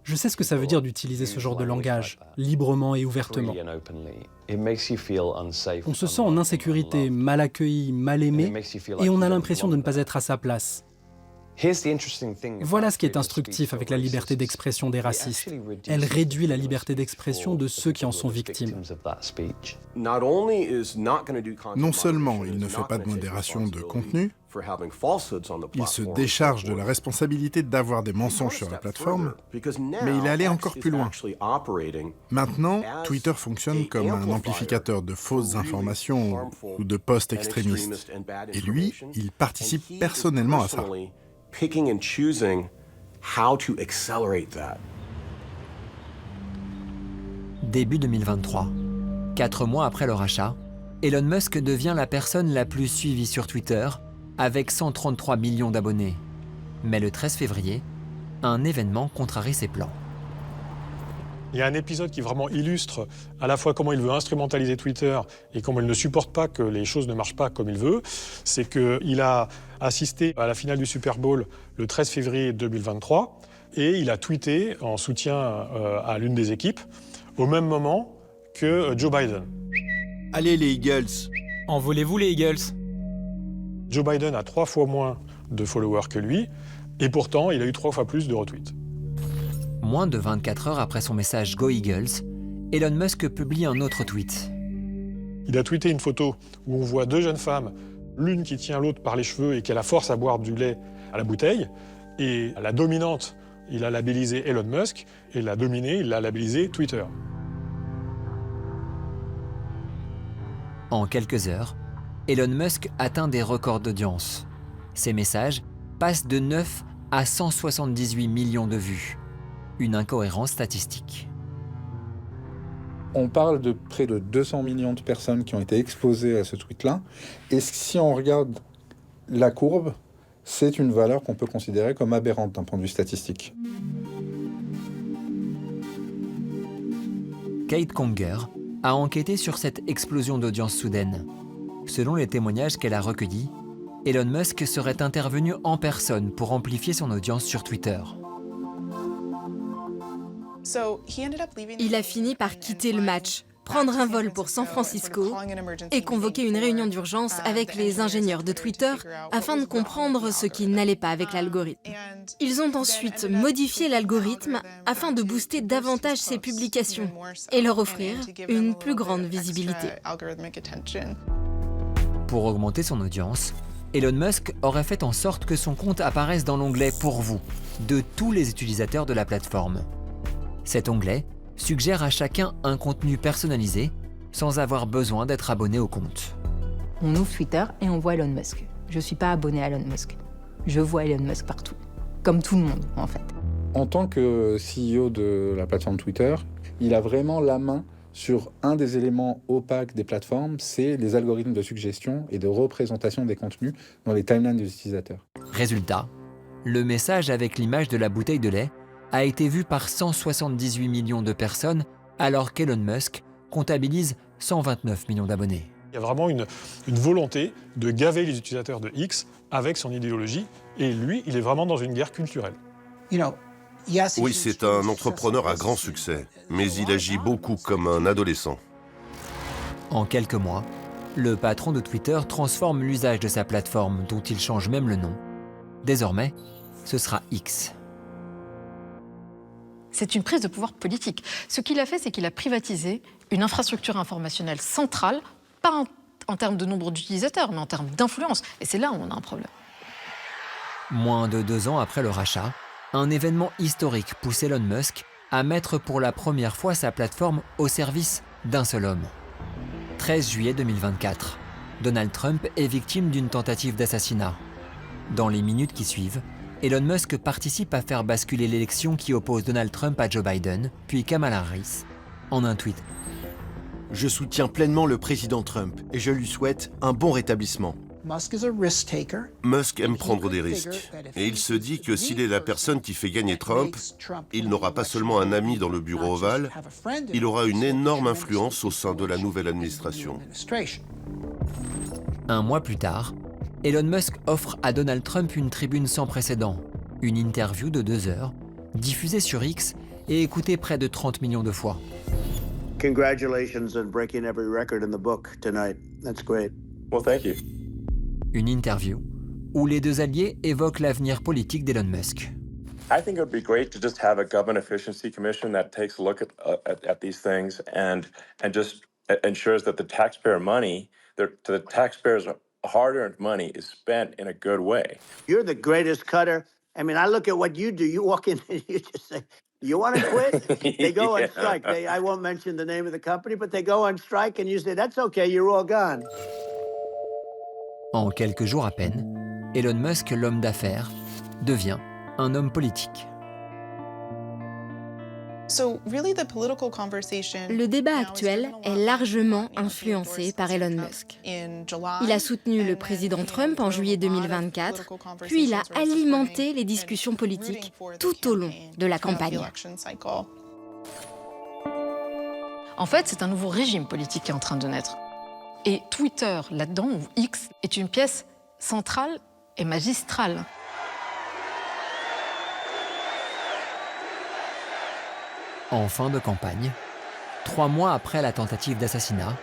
Je sais ce que ça veut dire d'utiliser ce genre de langage, librement et ouvertement. On se sent en insécurité, mal accueilli, mal aimé, et on a l'impression de ne pas être à sa place. Voilà ce qui est instructif avec la liberté d'expression des racistes. Elle réduit la liberté d'expression de ceux qui en sont victimes. Non seulement il ne fait pas de modération de contenu, il se décharge de la responsabilité d'avoir des mensonges sur la plateforme, mais il est allé encore plus loin. Maintenant, Twitter fonctionne comme un amplificateur de fausses informations ou de posts extrémistes. Et lui, il participe personnellement à ça. Début 2023. 4 mois après le rachat, Elon Musk devient la personne la plus suivie sur Twitter, avec 133 millions d'abonnés. Mais le 13 février, un événement contrarie ses plans. Il y a un épisode qui vraiment illustre à la fois comment il veut instrumentaliser Twitter et comment il ne supporte pas que les choses ne marchent pas comme il veut. C'est qu'il a assisté à la finale du Super Bowl le 13 février 2023 et il a tweeté en soutien à l'une des équipes au même moment que Joe Biden. Allez les Eagles! Envolez-vous les Eagles! Joe Biden a 3 fois moins de followers que lui et pourtant il a eu 3 fois plus de retweets. Moins de 24 heures après son message Go Eagles, Elon Musk publie un autre tweet. Il a tweeté une photo où on voit 2 jeunes femmes, l'une qui tient l'autre par les cheveux et qui a la force à boire du lait à la bouteille, et la dominante, il a labellisé Elon Musk, et la dominée, il l'a labellisé Twitter. En quelques heures, Elon Musk atteint des records d'audience. Ses messages passent de 9 à 178 millions de vues. Une incohérence statistique. On parle de près de 200 millions de personnes qui ont été exposées à ce tweet-là. Et si on regarde la courbe, c'est une valeur qu'on peut considérer comme aberrante d'un point de vue statistique. Kate Conger a enquêté sur cette explosion d'audience soudaine. Selon les témoignages qu'elle a recueillis, Elon Musk serait intervenu en personne pour amplifier son audience sur Twitter. Il a fini par quitter le match, prendre un vol pour San Francisco et convoquer une réunion d'urgence avec les ingénieurs de Twitter afin de comprendre ce qui n'allait pas avec l'algorithme. Ils ont ensuite modifié l'algorithme afin de booster davantage ses publications et leur offrir une plus grande visibilité. Pour augmenter son audience, Elon Musk aurait fait en sorte que son compte apparaisse dans l'onglet « Pour vous » de tous les utilisateurs de la plateforme. Cet onglet suggère à chacun un contenu personnalisé sans avoir besoin d'être abonné au compte. On ouvre Twitter et on voit Elon Musk. Je ne suis pas abonné à Elon Musk. Je vois Elon Musk partout. Comme tout le monde, en fait. En tant que CEO de la plateforme Twitter, il a vraiment la main sur un des éléments opaques des plateformes, c'est les algorithmes de suggestion et de représentation des contenus dans les timelines des utilisateurs. Résultat, le message avec l'image de la bouteille de lait a été vu par 178 millions de personnes alors qu'Elon Musk comptabilise 129 millions d'abonnés. Il y a vraiment une volonté de gaver les utilisateurs de X avec son idéologie et lui, il est vraiment dans une guerre culturelle. Oui, c'est un entrepreneur à grand succès, mais il agit beaucoup comme un adolescent. En quelques mois, le patron de Twitter transforme l'usage de sa plateforme dont il change même le nom. Désormais, ce sera X. C'est une prise de pouvoir politique. Ce qu'il a fait, c'est qu'il a privatisé une infrastructure informationnelle centrale, pas en termes de nombre d'utilisateurs, mais en termes d'influence. Et c'est là où on a un problème. Moins de 2 ans après le rachat, un événement historique pousse Elon Musk à mettre pour la première fois sa plateforme au service d'un seul homme. 13 juillet 2024, Donald Trump est victime d'une tentative d'assassinat. Dans les minutes qui suivent, Elon Musk participe à faire basculer l'élection qui oppose Donald Trump à Joe Biden, puis Kamala Harris, en un tweet. Je soutiens pleinement le président Trump et je lui souhaite un bon rétablissement. Musk aime prendre des risques. Et il se dit que s'il est la personne qui fait gagner Trump, il n'aura pas seulement un ami dans le bureau ovale, il aura une énorme influence au sein de la nouvelle administration. Un mois plus tard, Elon Musk offre à Donald Trump une tribune sans précédent, une interview de 2 heures, diffusée sur X et écoutée près de 30 millions de fois. Congratulations on breaking every record in the book tonight. That's great. Well, thank you. Une interview où les deux alliés évoquent l'avenir politique d'Elon Musk. I think it would be great to just have a government efficiency commission that takes a look at these things and just ensures that the taxpayer money, the taxpayers' hard-earned money, is spent in a good way. You're the greatest cutter. I mean, I look at what you do. You walk in and you just say, "You want to quit?" They go on strike. I won't mention the name of the company, but they go on strike, and you say, "That's okay. You're all gone." En quelques jours à peine, Elon Musk, l'homme d'affaires, devient un homme politique. Le débat actuel est largement influencé par Elon Musk. Il a soutenu le président Trump en juillet 2024, puis il a alimenté les discussions politiques tout au long de la campagne. En fait, c'est un nouveau régime politique qui est en train de naître. Et Twitter, là-dedans, ou X, est une pièce centrale et magistrale. En fin de campagne, 3 mois après la tentative d'assassinat,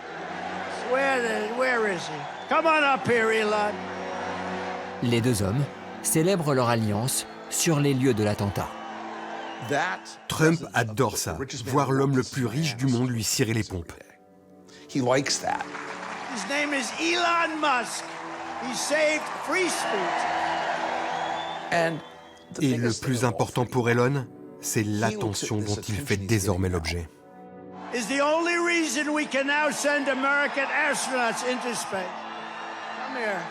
les deux hommes célèbrent leur alliance sur les lieux de l'attentat. Trump adore ça, voir l'homme le plus riche du monde lui cirer les pompes. His name is Elon Musk. He saved free speech. Et le plus important pour Elon, c'est l'attention dont il fait désormais l'objet. Is the only reason we can now send American astronauts into space. Come here.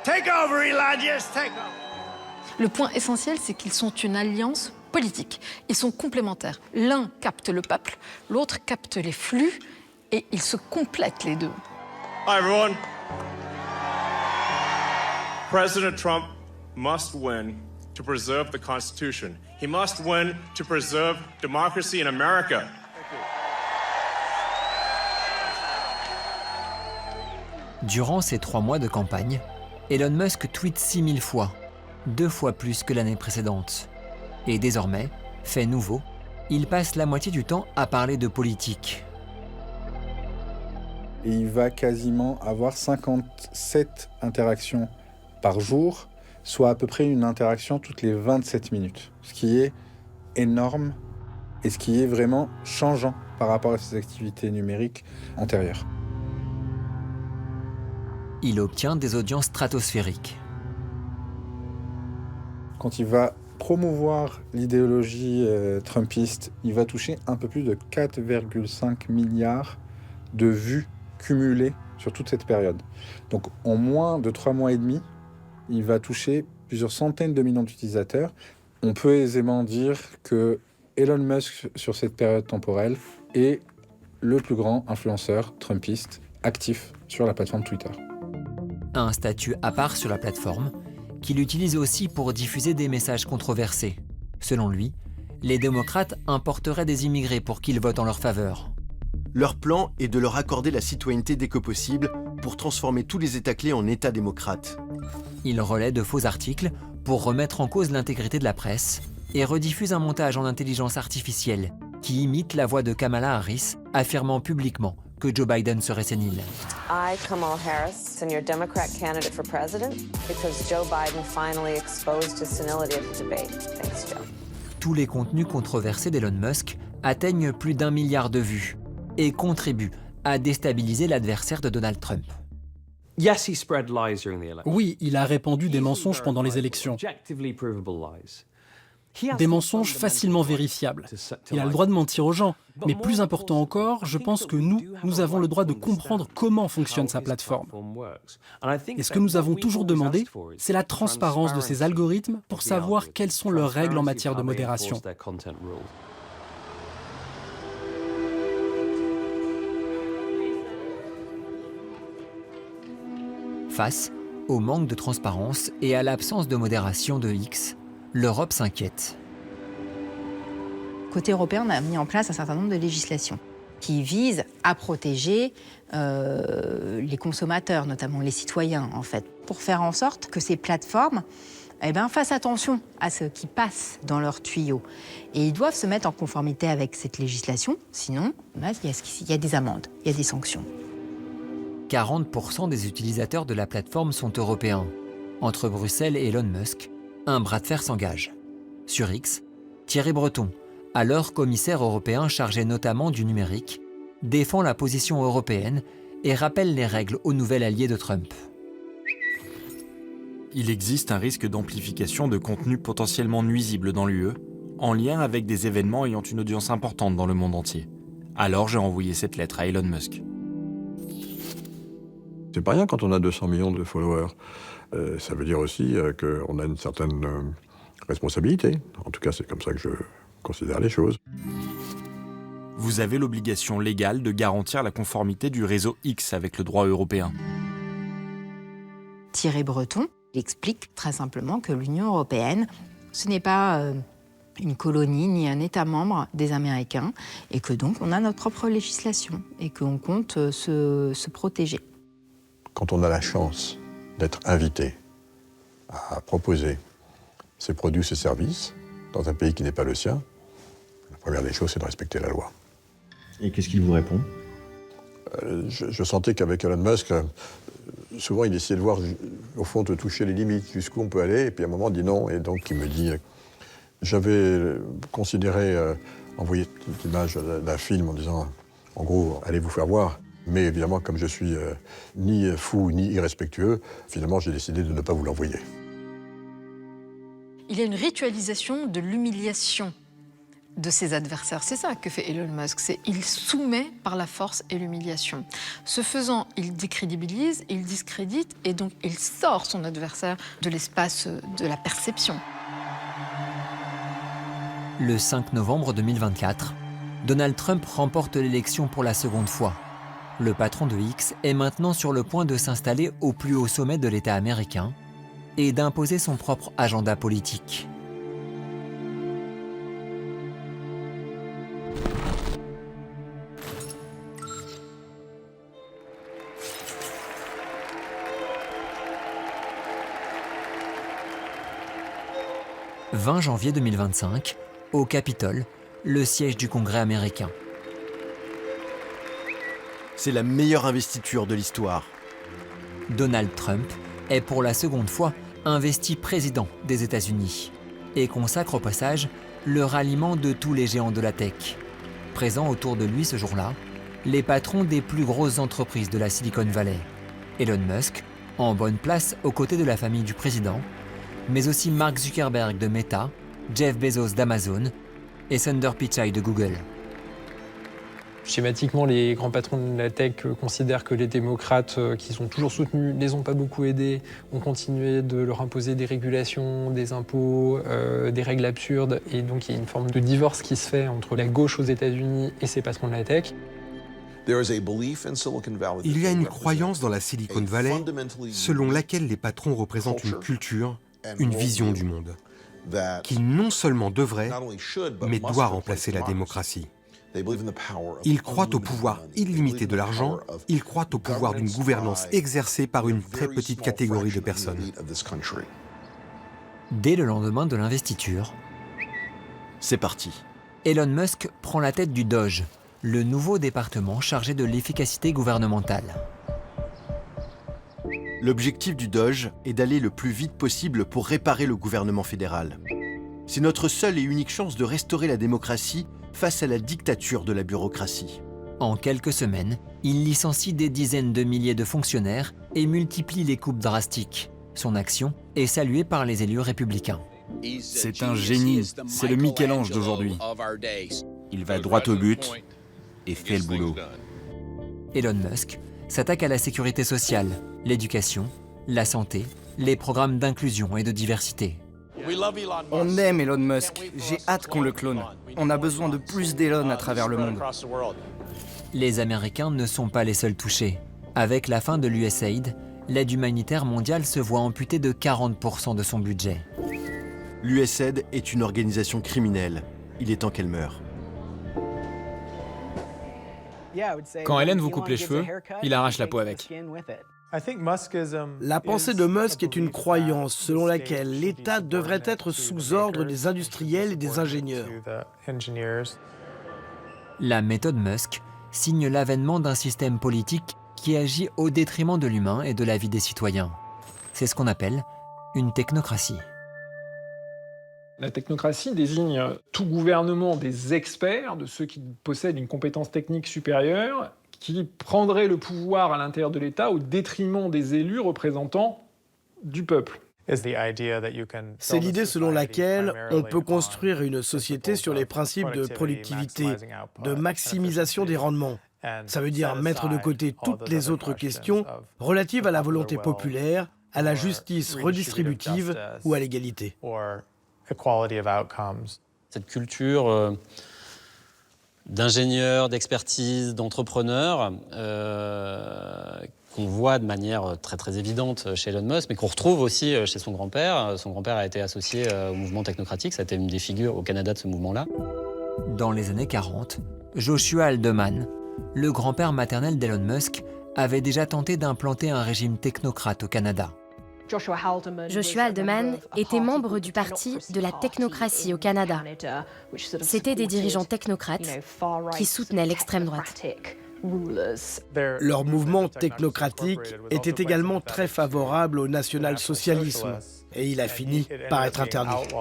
Take over, Elon. Yes, take over. Le point essentiel, c'est qu'ils sont une alliance politique. Ils sont complémentaires. L'un capte le peuple, l'autre capte les flux, et ils se complètent les deux. Hi, everyone. President Trump must win to preserve the Constitution. He must win to preserve democracy in America. Durant ces 3 mois de campagne, Elon Musk tweet 6000 fois, 2 fois plus que l'année précédente. Et désormais, fait nouveau, il passe la moitié du temps à parler de politique. Et il va quasiment avoir 57 interactions par jour, soit à peu près une interaction toutes les 27 minutes. Ce qui est énorme et ce qui est vraiment changeant par rapport à ses activités numériques antérieures. Il obtient des audiences stratosphériques. Quand il va promouvoir l'idéologie trumpiste, il va toucher un peu plus de 4,5 milliards de vues cumulées sur toute cette période. Donc en moins de 3 mois et demi, il va toucher plusieurs centaines de millions d'utilisateurs. On peut aisément dire que Elon Musk, sur cette période temporelle, est le plus grand influenceur trumpiste actif sur la plateforme Twitter. Un statut à part sur la plateforme, qu'il utilise aussi pour diffuser des messages controversés. Selon lui, les démocrates importeraient des immigrés pour qu'ils votent en leur faveur. Leur plan est de leur accorder la citoyenneté dès que possible pour transformer tous les États clés en États démocrates. Il relaie de faux articles pour remettre en cause l'intégrité de la presse et rediffuse un montage en intelligence artificielle qui imite la voix de Kamala Harris, affirmant publiquement que Joe Biden serait sénile. I, Kamala Harris, am your Democrat candidate for president because Joe Biden finally exposed his senility at the debate. Thanks, Joe. Tous les contenus controversés d'Elon Musk atteignent plus d'1 milliard de vues et contribuent à déstabiliser l'adversaire de Donald Trump. Oui, il a répandu des mensonges pendant les élections. Des mensonges facilement vérifiables. Il a le droit de mentir aux gens. Mais plus important encore, je pense que nous avons le droit de comprendre comment fonctionne sa plateforme. Et ce que nous avons toujours demandé, c'est la transparence de ces algorithmes pour savoir quelles sont leurs règles en matière de modération. Face au manque de transparence et à l'absence de modération de X, l'Europe s'inquiète. Côté européen, on a mis en place un certain nombre de législations qui visent à protéger les consommateurs, notamment les citoyens, en fait, pour faire en sorte que ces plateformes fassent attention à ce qui passe dans leurs tuyaux. Et ils doivent se mettre en conformité avec cette législation, sinon, il y a des amendes, il y a des sanctions. 40% des utilisateurs de la plateforme sont européens. Entre Bruxelles et Elon Musk, un bras de fer s'engage. Sur X, Thierry Breton, alors commissaire européen chargé notamment du numérique, défend la position européenne et rappelle les règles au nouvel allié de Trump. Il existe un risque d'amplification de contenus potentiellement nuisibles dans l'UE, en lien avec des événements ayant une audience importante dans le monde entier. Alors j'ai envoyé cette lettre à Elon Musk. C'est pas rien quand on a 200 millions de followers. Ça veut dire aussi qu'on a une certaine responsabilité. En tout cas, c'est comme ça que je considère les choses. Vous avez l'obligation légale de garantir la conformité du réseau X avec le droit européen. Thierry Breton explique très simplement que l'Union européenne, ce n'est pas une colonie ni un État membre des Américains, et que donc on a notre propre législation et qu'on compte se protéger. Quand on a la chance d'être invité à proposer ses produits, ses services, dans un pays qui n'est pas le sien, la première des choses, c'est de respecter la loi. Et qu'est-ce qu'il vous répond ? Je sentais qu'avec Elon Musk, souvent il essayait de voir, au fond, de toucher les limites, jusqu'où on peut aller, et puis à un moment, il dit non, et donc il me dit... J'avais considéré envoyer cette image d'un film en disant, en gros, allez vous faire voir. Mais évidemment, comme je suis ni fou ni irrespectueux, finalement, j'ai décidé de ne pas vous l'envoyer. Il y a une ritualisation de l'humiliation de ses adversaires. C'est ça que fait Elon Musk. Il soumet par la force et l'humiliation. Ce faisant, il décrédibilise, il discrédite, et donc il sort son adversaire de l'espace de la perception. Le 5 novembre 2024, Donald Trump remporte l'élection pour la seconde fois. Le patron de X est maintenant sur le point de s'installer au plus haut sommet de l'État américain et d'imposer son propre agenda politique. « 20 janvier 2025, au Capitole, le siège du Congrès américain. C'est la meilleure investiture de l'histoire. Donald Trump est pour la seconde fois investi président des États-Unis et consacre au passage le ralliement de tous les géants de la tech. Présents autour de lui ce jour-là, les patrons des plus grosses entreprises de la Silicon Valley. Elon Musk, en bonne place aux côtés de la famille du président, mais aussi Mark Zuckerberg de Meta, Jeff Bezos d'Amazon et Sundar Pichai de Google. Schématiquement, les grands patrons de la tech considèrent que les démocrates, qu'ils ont toujours soutenus, les ont pas beaucoup aidés, ont continué de leur imposer des régulations, des impôts, des règles absurdes. Et donc, il y a une forme de divorce qui se fait entre la gauche aux États-Unis et ces patrons de la tech. Il y a une croyance dans la Silicon Valley selon laquelle les patrons représentent une culture, une vision du monde, qui non seulement devrait, mais doit remplacer la démocratie. Ils croient au pouvoir illimité de l'argent, ils croient au pouvoir d'une gouvernance exercée par une très petite catégorie de personnes. Dès le lendemain de l'investiture, c'est parti. Elon Musk prend la tête du DOGE, le nouveau département chargé de l'efficacité gouvernementale. L'objectif du DOGE est d'aller le plus vite possible pour réparer le gouvernement fédéral. C'est notre seule et unique chance de restaurer la démocratie face à la dictature de la bureaucratie. En quelques semaines, il licencie des dizaines de milliers de fonctionnaires et multiplie les coupes drastiques. Son action est saluée par les élus républicains. C'est un génie, c'est le Michel-Ange d'aujourd'hui. Il va droit au but et fait le boulot. Elon Musk s'attaque à la sécurité sociale, l'éducation, la santé, les programmes d'inclusion et de diversité. On aime Elon Musk, j'ai hâte qu'on le clone. On a besoin de plus d'Elon à travers le monde. Les Américains ne sont pas les seuls touchés. Avec la fin de l'USAID, l'aide humanitaire mondiale se voit amputée de 40% de son budget. L'USAID est une organisation criminelle. Il est temps qu'elle meure. Quand Hélène vous coupe les cheveux, il arrache la peau avec. La pensée de Musk est une croyance selon laquelle l'État devrait être sous ordre des industriels et des ingénieurs. La méthode Musk signe l'avènement d'un système politique qui agit au détriment de l'humain et de la vie des citoyens. C'est ce qu'on appelle une technocratie. La technocratie désigne tout gouvernement des experts, de ceux qui possèdent une compétence technique supérieure, qui prendraient le pouvoir à l'intérieur de l'État au détriment des élus représentants du peuple. C'est l'idée selon laquelle on peut construire une société sur les principes de productivité, de maximisation des rendements. Ça veut dire mettre de côté toutes les autres questions relatives à la volonté populaire, à la justice redistributive ou à l'égalité. Cette culture d'ingénieurs, d'expertise, d'entrepreneurs qu'on voit de manière très très évidente chez Elon Musk, mais qu'on retrouve aussi chez son grand-père. Son grand-père a été associé au mouvement technocratique, ça a été une des figures au Canada de ce mouvement-là. Dans les années 40, Joshua Haldeman, le grand-père maternel d'Elon Musk, avait déjà tenté d'implanter un régime technocrate au Canada. Joshua Haldeman était membre du parti de la technocratie au Canada. C'étaient des dirigeants technocrates qui soutenaient l'extrême droite. Leur mouvement technocratique était également très favorable au national-socialisme et il a fini par être interdit.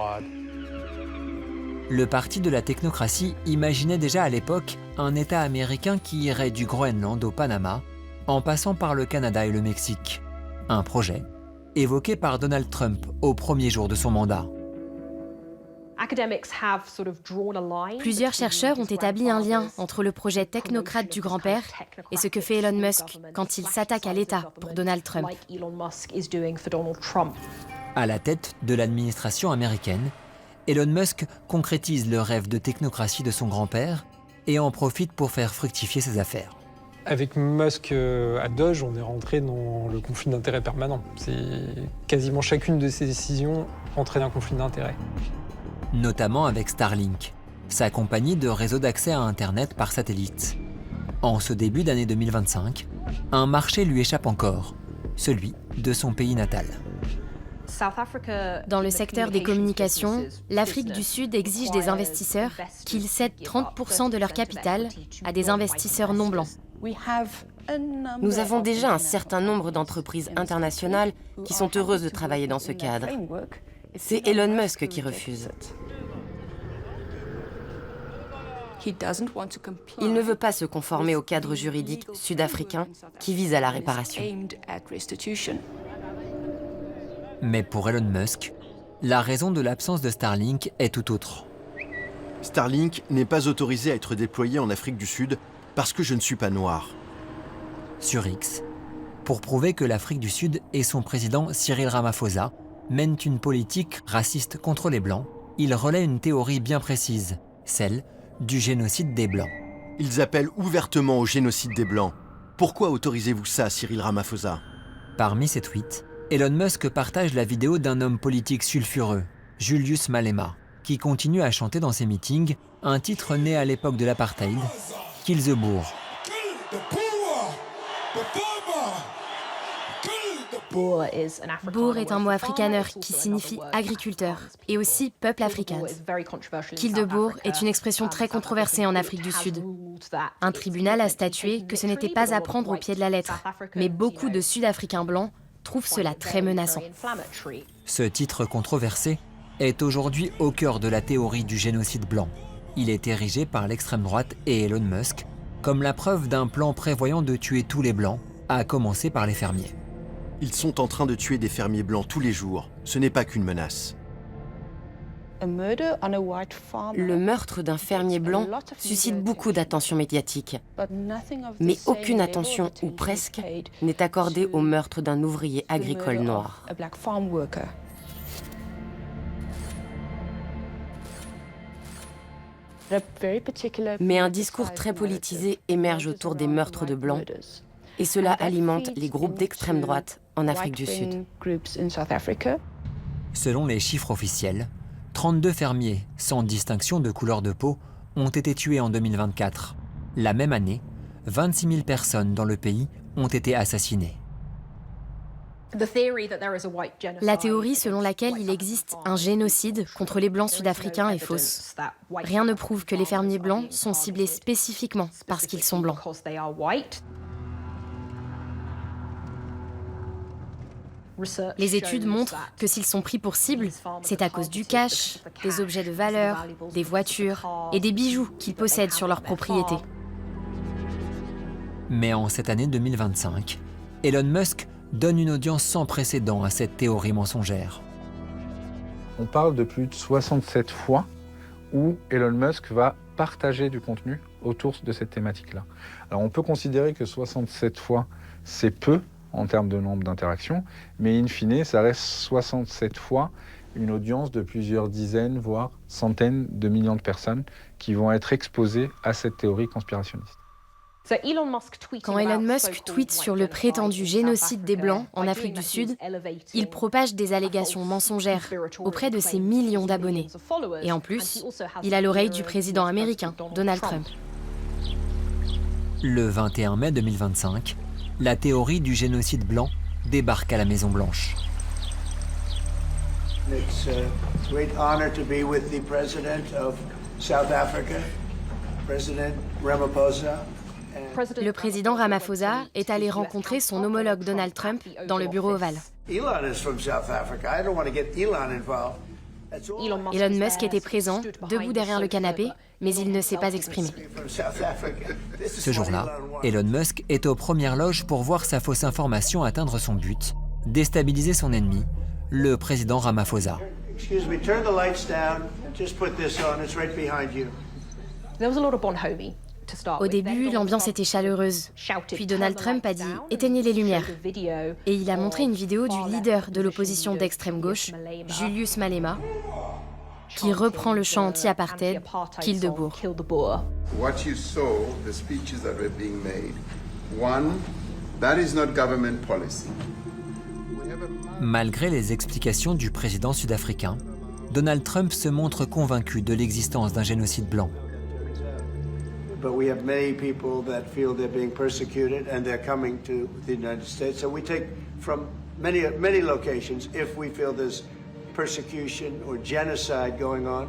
Le parti de la technocratie imaginait déjà à l'époque un État américain qui irait du Groenland au Panama, en passant par le Canada et le Mexique. Un projet évoqué par Donald Trump au premier jour de son mandat. Plusieurs chercheurs ont établi un lien entre le projet technocrate du grand-père et ce que fait Elon Musk quand il s'attaque à l'État pour Donald Trump. À la tête de l'administration américaine, Elon Musk concrétise le rêve de technocratie de son grand-père et en profite pour faire fructifier ses affaires. Avec Musk à Doge, on est rentré dans le conflit d'intérêts permanent. C'est quasiment chacune de ses décisions entraîne un conflit d'intérêts. Notamment avec Starlink, sa compagnie de réseau d'accès à Internet par satellite. En ce début d'année 2025, un marché lui échappe encore, celui de son pays natal. Dans le secteur des communications, l'Afrique du Sud exige des investisseurs qu'ils cèdent 30% de leur capital à des investisseurs non blancs. Nous avons déjà un certain nombre d'entreprises internationales qui sont heureuses de travailler dans ce cadre. C'est Elon Musk qui refuse. Il ne veut pas se conformer au cadre juridique sud-africain qui vise à la réparation. Mais pour Elon Musk, la raison de l'absence de Starlink est tout autre. Starlink n'est pas autorisé à être déployé en Afrique du Sud parce que je ne suis pas noir. Sur X, pour prouver que l'Afrique du Sud et son président Cyril Ramaphosa mènent une politique raciste contre les Blancs, il relaie une théorie bien précise, celle du génocide des Blancs. Ils appellent ouvertement au génocide des Blancs. Pourquoi autorisez-vous ça, Cyril Ramaphosa ? Parmi ces tweets, Elon Musk partage la vidéo d'un homme politique sulfureux, Julius Malema, qui continue à chanter dans ses meetings un titre né à l'époque de l'apartheid, Kill the Boer. Boer est un mot afrikaner qui signifie agriculteur et aussi peuple africain. Kill the Boer est une expression très controversée en Afrique du Sud. Un tribunal a statué que ce n'était pas à prendre au pied de la lettre, mais beaucoup de Sud-Africains blancs trouvent cela très menaçant. Ce titre controversé est aujourd'hui au cœur de la théorie du génocide blanc. Il est érigé par l'extrême droite et Elon Musk comme la preuve d'un plan prévoyant de tuer tous les blancs, à commencer par les fermiers. Ils sont en train de tuer des fermiers blancs tous les jours. Ce n'est pas qu'une menace. Le meurtre d'un fermier blanc suscite beaucoup d'attention médiatique. Mais aucune attention, ou presque, n'est accordée au meurtre d'un ouvrier agricole noir. Mais un discours très politisé émerge autour des meurtres de blancs, et cela alimente les groupes d'extrême droite en Afrique du Sud. Selon les chiffres officiels, 32 fermiers, sans distinction de couleur de peau, ont été tués en 2024. La même année, 26 000 personnes dans le pays ont été assassinées. La théorie selon laquelle il existe un génocide contre les Blancs sud-africains est fausse. Rien ne prouve que les fermiers blancs sont ciblés spécifiquement parce qu'ils sont blancs. Les études montrent que s'ils sont pris pour cible, c'est à cause du cash, des objets de valeur, des voitures et des bijoux qu'ils possèdent sur leur propriété. Mais en cette année 2025, Elon Musk donne une audience sans précédent à cette théorie mensongère. On parle de plus de 67 fois où Elon Musk va partager du contenu autour de cette thématique-là. Alors on peut considérer que 67 fois, c'est peu en termes de nombre d'interactions, mais in fine, ça reste 67 fois une audience de plusieurs dizaines, voire centaines de millions de personnes qui vont être exposées à cette théorie conspirationniste. Quand Elon Musk tweete sur le prétendu génocide des Blancs en Afrique du Sud, il propage des allégations mensongères auprès de ses millions d'abonnés. Et en plus, il a l'oreille du président américain, Donald Trump. Le 21 mai 2025, la théorie du génocide blanc débarque à la Maison-Blanche. It's a great honor to be with the President of South Africa, President Ramaphosa. Le président Ramaphosa est allé rencontrer son homologue Donald Trump dans le bureau ovale. Elon Musk était présent, debout derrière le canapé, mais il ne s'est pas exprimé. Ce jour-là, Elon Musk est aux premières loges pour voir sa fausse information atteindre son but, déstabiliser son ennemi, le président Ramaphosa. Excuse me, turn the lights down and just put this on. It's right behind you. There was a lot of bonhomie. Au début, l'ambiance était chaleureuse. Puis Donald Trump a dit « éteignez les lumières ». Et il a montré une vidéo du leader de l'opposition d'extrême gauche, Julius Malema, qui reprend le chant anti-apartheid « Kill the Boer ». What you saw, the speeches that were being made, one, that is not government policy. Malgré les explications du président sud-africain, Donald Trump se montre convaincu de l'existence d'un génocide blanc. But we have many people that feel they're being persecuted and they're coming to the United States. So we take from many locations if we feel there's persecution or genocide going on.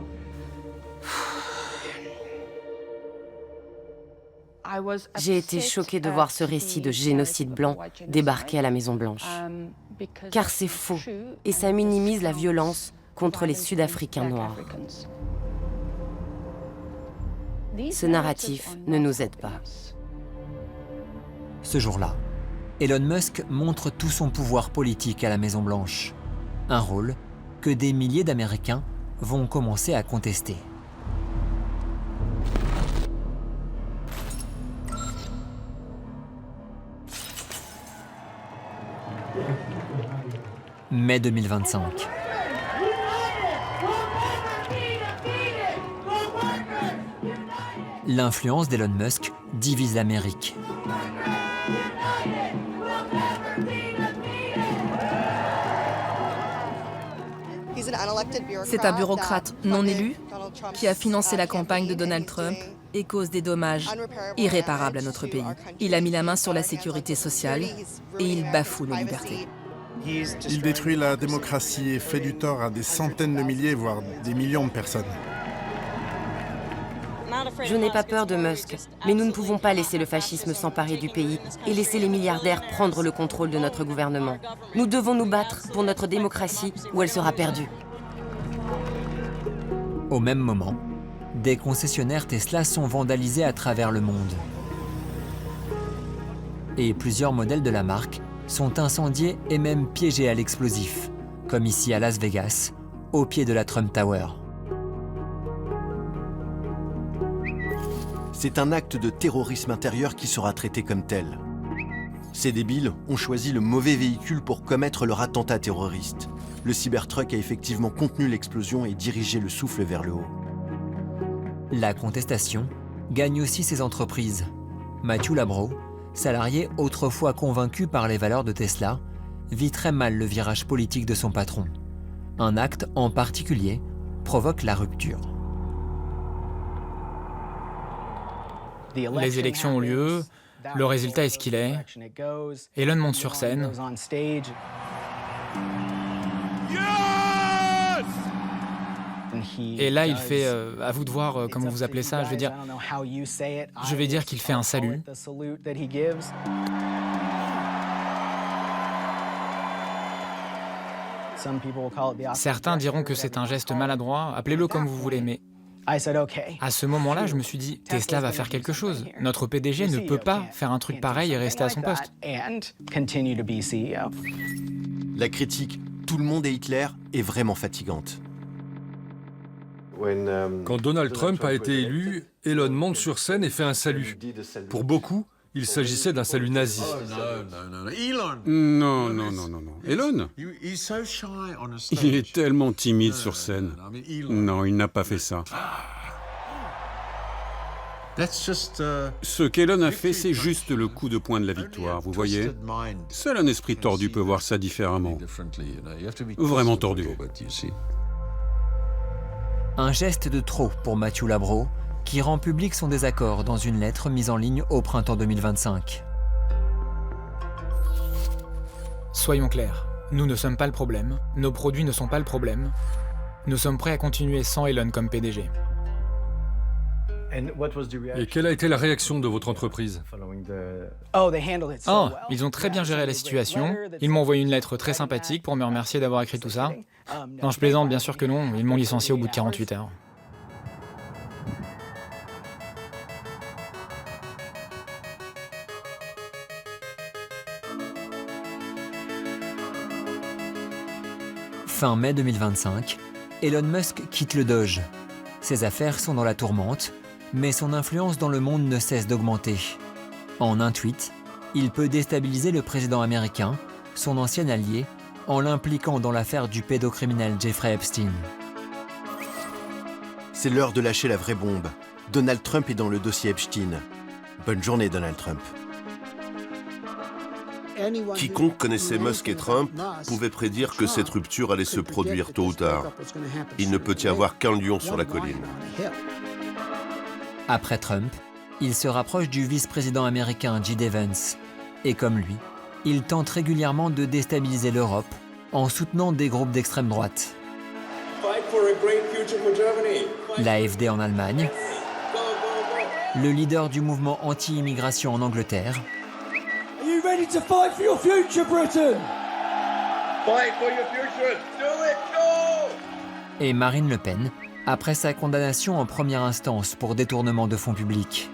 J'ai été choquée de voir ce récit de génocide blanc débarquer à la Maison-Blanche. Car c'est faux et ça minimise la violence contre les Sud-Africains noirs. Ce narratif ne nous aide pas. Ce jour-là, Elon Musk montre tout son pouvoir politique à la Maison-Blanche. Un rôle que des milliers d'Américains vont commencer à contester. Mai 2025. L'influence d'Elon Musk divise l'Amérique. C'est un bureaucrate non élu qui a financé la campagne de Donald Trump et cause des dommages irréparables à notre pays. Il a mis la main sur la sécurité sociale et il bafoue nos libertés. Il détruit la démocratie et fait du tort à des centaines de milliers, voire des millions de personnes. Je n'ai pas peur de Musk, mais nous ne pouvons pas laisser le fascisme s'emparer du pays et laisser les milliardaires prendre le contrôle de notre gouvernement. Nous devons nous battre pour notre démocratie ou elle sera perdue. Au même moment, des concessionnaires Tesla sont vandalisés à travers le monde. Et plusieurs modèles de la marque sont incendiés et même piégés à l'explosif, comme ici à Las Vegas, au pied de la Trump Tower. C'est un acte de terrorisme intérieur qui sera traité comme tel. Ces débiles ont choisi le mauvais véhicule pour commettre leur attentat terroriste. Le Cybertruck a effectivement contenu l'explosion et dirigé le souffle vers le haut. La contestation gagne aussi ses entreprises. Matthew Labro, salarié autrefois convaincu par les valeurs de Tesla, vit très mal le virage politique de son patron. Un acte en particulier provoque la rupture. Les élections ont lieu, le résultat est ce qu'il est. Elon monte sur scène. Et là, il fait, à vous de voir comment vous appelez ça, je vais dire qu'il fait un salut. Certains diront que c'est un geste maladroit, appelez-le comme vous voulez, mais à ce moment-là, je me suis dit, Tesla va faire quelque chose. Notre PDG ne peut pas faire un truc pareil et rester à son poste. La critique « Tout le monde est Hitler » est vraiment fatigante. Quand Donald Trump a été élu, Elon monte sur scène et fait un salut. Pour beaucoup, il s'agissait d'un salut nazi. Non. Elon, il est tellement timide sur scène. Non, il n'a pas fait ça. Ce qu'Elon a fait, c'est juste le coup de poing de la victoire, vous voyez? Seul un esprit tordu peut voir ça différemment. Vraiment tordu. Un geste de trop pour Matthew Labro, qui rend public son désaccord dans une lettre mise en ligne au printemps 2025. Soyons clairs, nous ne sommes pas le problème, nos produits ne sont pas le problème. Nous sommes prêts à continuer sans Elon comme PDG. Et quelle a été la réaction de votre entreprise? Oh, ils ont très bien géré la situation. Ils m'ont envoyé une lettre très sympathique pour me remercier d'avoir écrit tout ça. Non, je plaisante, bien sûr que non. Ils m'ont licencié au bout de 48 heures. Fin mai 2025, Elon Musk quitte le Doge. Ses affaires sont dans la tourmente, mais son influence dans le monde ne cesse d'augmenter. En un tweet, il peut déstabiliser le président américain, son ancien allié, en l'impliquant dans l'affaire du pédocriminel Jeffrey Epstein. C'est l'heure de lâcher la vraie bombe. Donald Trump est dans le dossier Epstein. Bonne journée, Donald Trump. Quiconque connaissait Musk et Trump pouvait prédire que cette rupture allait se produire tôt ou tard. Il ne peut y avoir qu'un lion sur la colline. Après Trump, il se rapproche du vice-président américain J.D. Vance. Et comme lui, il tente régulièrement de déstabiliser l'Europe en soutenant des groupes d'extrême droite. L'AfD en Allemagne, le leader du mouvement anti-immigration en Angleterre, et Marine Le Pen, après sa condamnation en première instance pour détournement de fonds publics.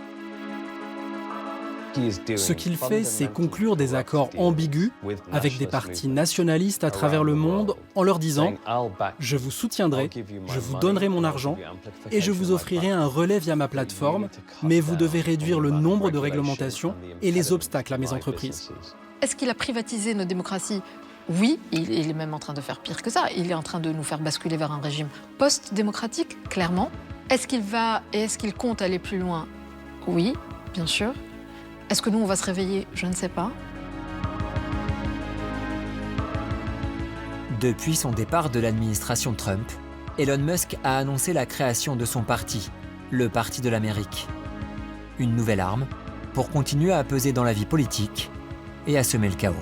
Ce qu'il fait, c'est conclure des accords ambigus avec des partis nationalistes à travers le monde en leur disant « Je vous soutiendrai, je vous donnerai mon argent et je vous offrirai un relais via ma plateforme, mais vous devez réduire le nombre de réglementations et les obstacles à mes entreprises. » Est-ce qu'il a privatisé nos démocraties? Oui, il est même en train de faire pire que ça. Il est en train de nous faire basculer vers un régime post-démocratique, clairement. Est-ce qu'il compte aller plus loin? Oui, bien sûr. Est-ce que nous, on va se réveiller? Je ne sais pas. Depuis son départ de l'administration Trump, Elon Musk a annoncé la création de son parti, le Parti de l'Amérique. Une nouvelle arme pour continuer à peser dans la vie politique et à semer le chaos.